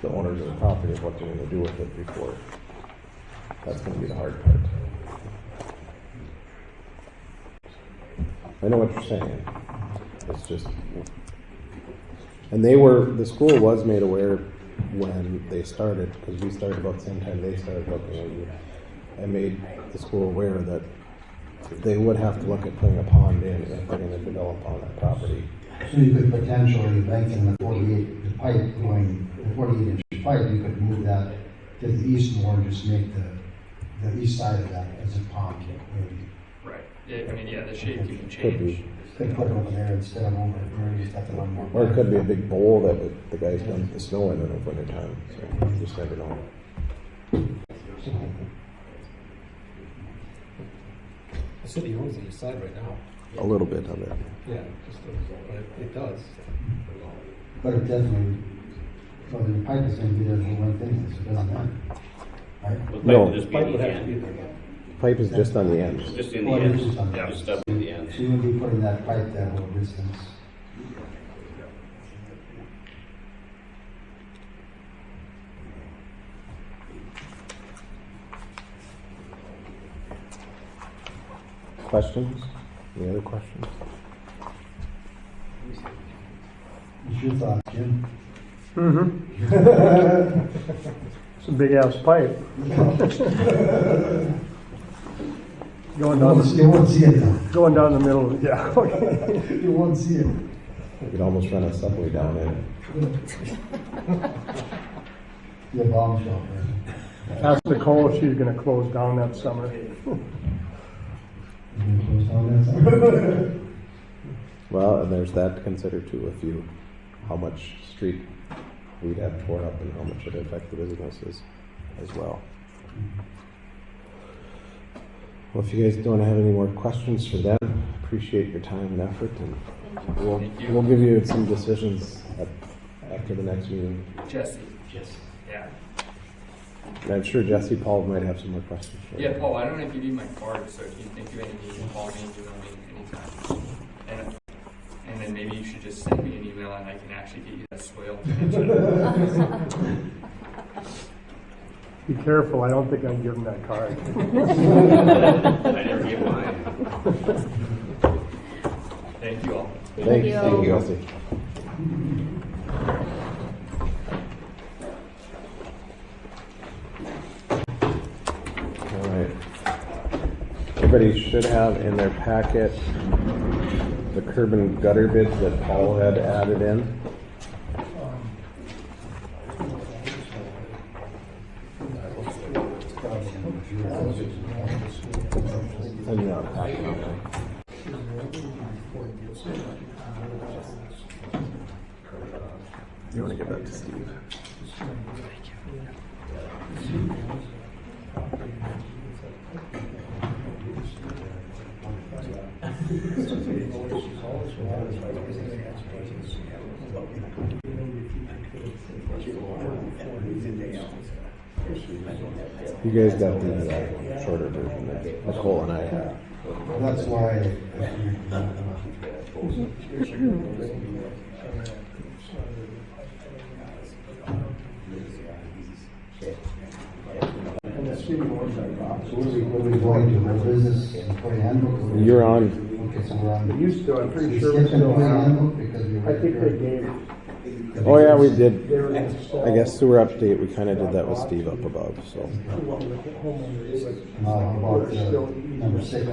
the owners of the property of what they're gonna do with it before. That's gonna be the hard part. I know what you're saying. It's just, and the school was made aware when they started, because we started about the same time they started looking at you, and made the school aware that they would have to look at putting a pond in if they're gonna develop on that property. So you could potentially lengthen the 48 inch pipe, you could move that to the east more and just make the east side of that as a pond, maybe. Right. The shape can Could change. be. Could put it over there instead of over here, you just have to run more. Or it could be a big bowl that the guys dump the snow in the winter time, so you just never know. city owns the east side right now. A little bit of it. Yeah, just, but it does. But it definitely, well, the pipe is gonna be there for one thing, it's been on that. Right? The pipe No. will just be Pipe in would the have to be end. there. Pipe is just on the end. It's just in the Well, end. it's just on the Yeah, end. stuff in the end. So you would be putting that pipe that whole distance. Questions? Any other questions? What's your thoughts, Jim? It's a big ass pipe. Going You down, won't see it now. going down the middle, yeah, okay. You won't see it. You could almost run a subway down it. Be a bomb shelter. Ask Nicole if she's gonna close down that summer. You gonna close down that side? Well, and there's that to consider too, how much street we'd have tore up and how much it affect the businesses as well. Well, if you guys don't have any more questions for them, appreciate your time and effort, and we'll give you some decisions after the next meeting. Jesse. Yeah. And I'm sure Jesse Paul might have some more questions for you. Yeah, Paul, I don't know if you need my card, so if you think of anything, you can call me, email me anytime. And then maybe you should just send me an email and I can actually get you that swale. Be careful, I don't think I can give him that card. I never give mine. Thank you all. Thank you, you. Jesse. All right. Everybody should have in their packet the curb and gutter bids that Paul had added in. Send you out a packet, okay? You want to give that to Steve? You guys got the shorter version that Nicole and I have. That's why. So what are we going to, our business employee handbook? You're on. Okay, so we're on. They used to, I'm pretty We sure we skipped still employee have. handbook because we I think they gave. Oh yeah, we did. They were installed. I guess sewer update, we kind of did that with Steve up above, so. Now, how about number 6?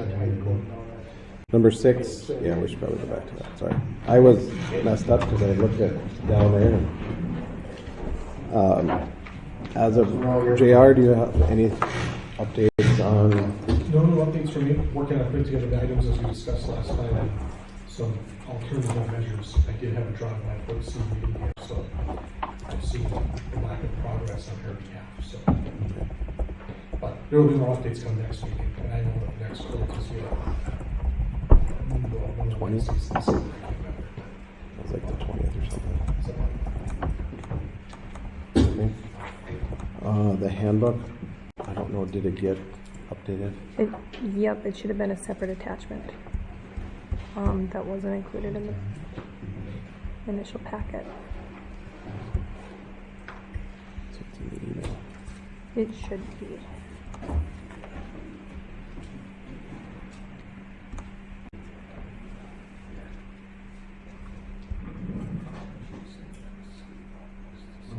Number 6, yeah, we should probably go back to that, sorry. I was messed up because I looked at down there. And, as of JR, do you have any updates on? No new updates from me. Working on putting together the items as we discussed last time, and some alternative measures. I did have a drive-by for the senior meeting here, so I've seen the lack of progress on her behalf, so. But there will be more updates come next week, and I know that the next quarter is here. 20? It was like the 20th or something. The handbook, I don't know, did it get updated? Yep, it should have been a separate attachment. That wasn't included in the initial packet. So it's in the email. It should be.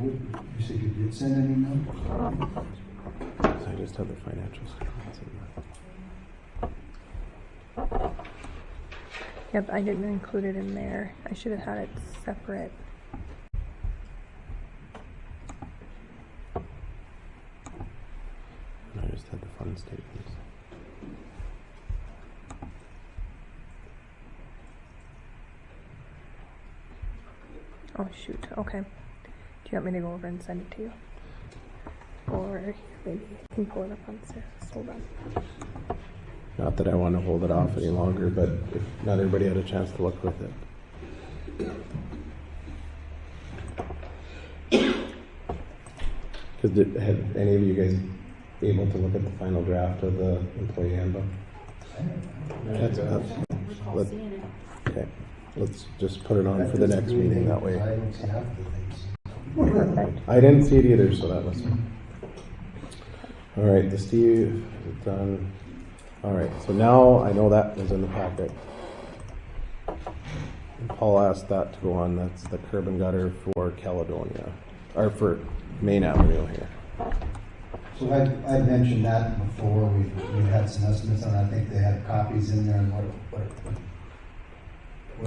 You said you did send an email? So I just have the financial statements in there. Yep, I didn't include it in there. I should have had it separate. And I just had the fund statements. Oh shoot, okay. Do you want me to go over and send it to you? Or maybe you can pull it up on Sarah's. Hold on. Not that I want to hold it off any longer, but if not everybody had a chance to look with it. Because have any of you guys able to look at the final draft of the employee handbook? That's, Recall let- seeing it. okay, let's just put it on for the next meeting that way. I don't see half of the things. I didn't see it either, so that was. All right, the Steve is done. All right, so now I know that was in the packet. Paul asked that to go on. That's the curb and gutter for Caledonia, or for Main Avenue here. So I mentioned that before, we had some estimates on it. I think they had copies in there and what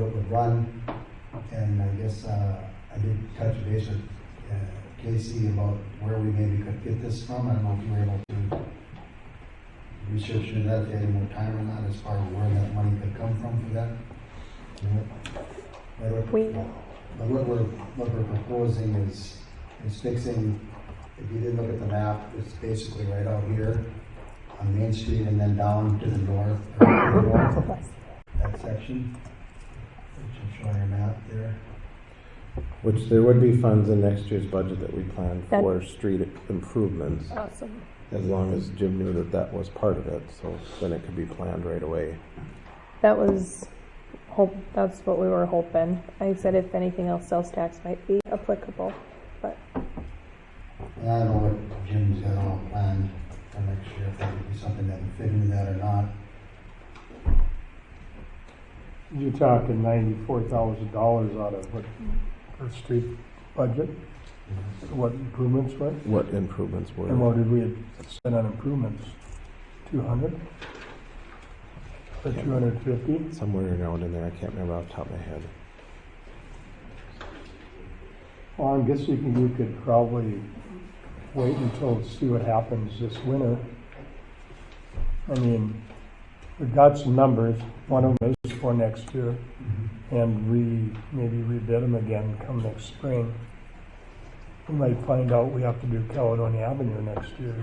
it would run. And I guess I did touch base with Casey about where we maybe could get this from. I don't know if you were able to research into that, if you had any more time or not, as far as where that money could come from for that. What we're proposing is fixing, if you did look at the map, it's basically right out here on Main Street and then down to the north, that section, which I'm showing your map there. Which there would be funds in next year's budget that we planned for street improvements, Awesome. as long as Jim knew that that was part of it, so then it could be planned right away. That's what we were hoping. I said if anything else, sales tax might be applicable, but And I don't know what Jim's got all planned for next year, if that would be something that would fit into that or not. You're talking $94,000 out of what, for street budget? What improvements were? What improvements were? And what did we spend on improvements? 200? Or 250? Somewhere around in there, I can't remember off the top of my head. Well, I guess you could probably wait until see what happens this winter. I mean, we've got some numbers. One of them is for next year, and maybe rebid them again come next spring. We might find out we have to do Caledonia Avenue next year.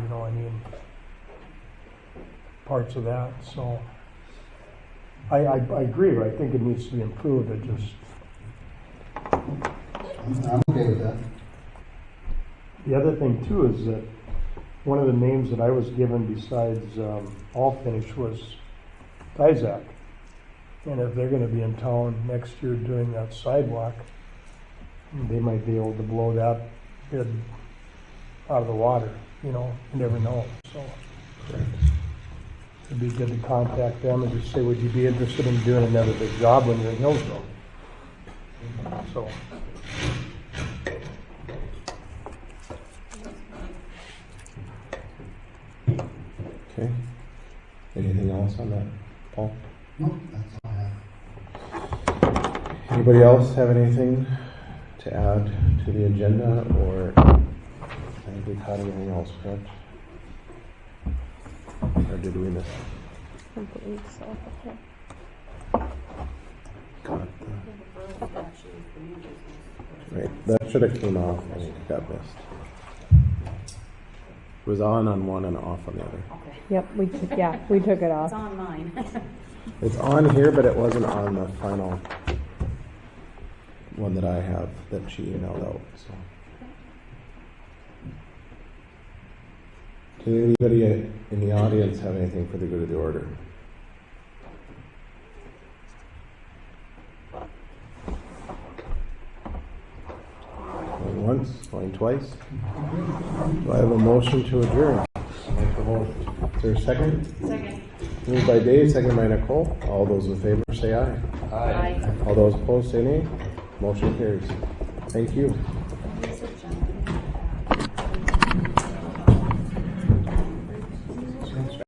Parts of that. So I agree. I think it needs to be improved. It just. I'm okay with that. The other thing too is that one of the names that I was given besides All Finish was Isaac. And if they're going to be in town next year doing that sidewalk, they might be able to blow that bid out of the water. You never know. So it'd be good to contact them and just say, would you be interested in doing another big job when you're in Hillsboro? So. Okay. Anything else on that, Paul? No, that's all I have. Anybody else have anything to add to the agenda, or I think we caught anything else, correct? Or did we miss? I believe so. Okay. Got right, that should have came off. I think it got missed. It was on one and off on the other. Okay. Yep, we took it off. It's on mine. It's on here, but it wasn't on the final one that I have that she emailed out. So, does anybody in the audience have anything for the good of the order? Going once, going twice. Do I have a motion to adjourn? Is there a second? Second. Moved by Dave, second by Nicole. All those in favor say aye. Aye. All those opposed say nay. Motion carries. Thank you.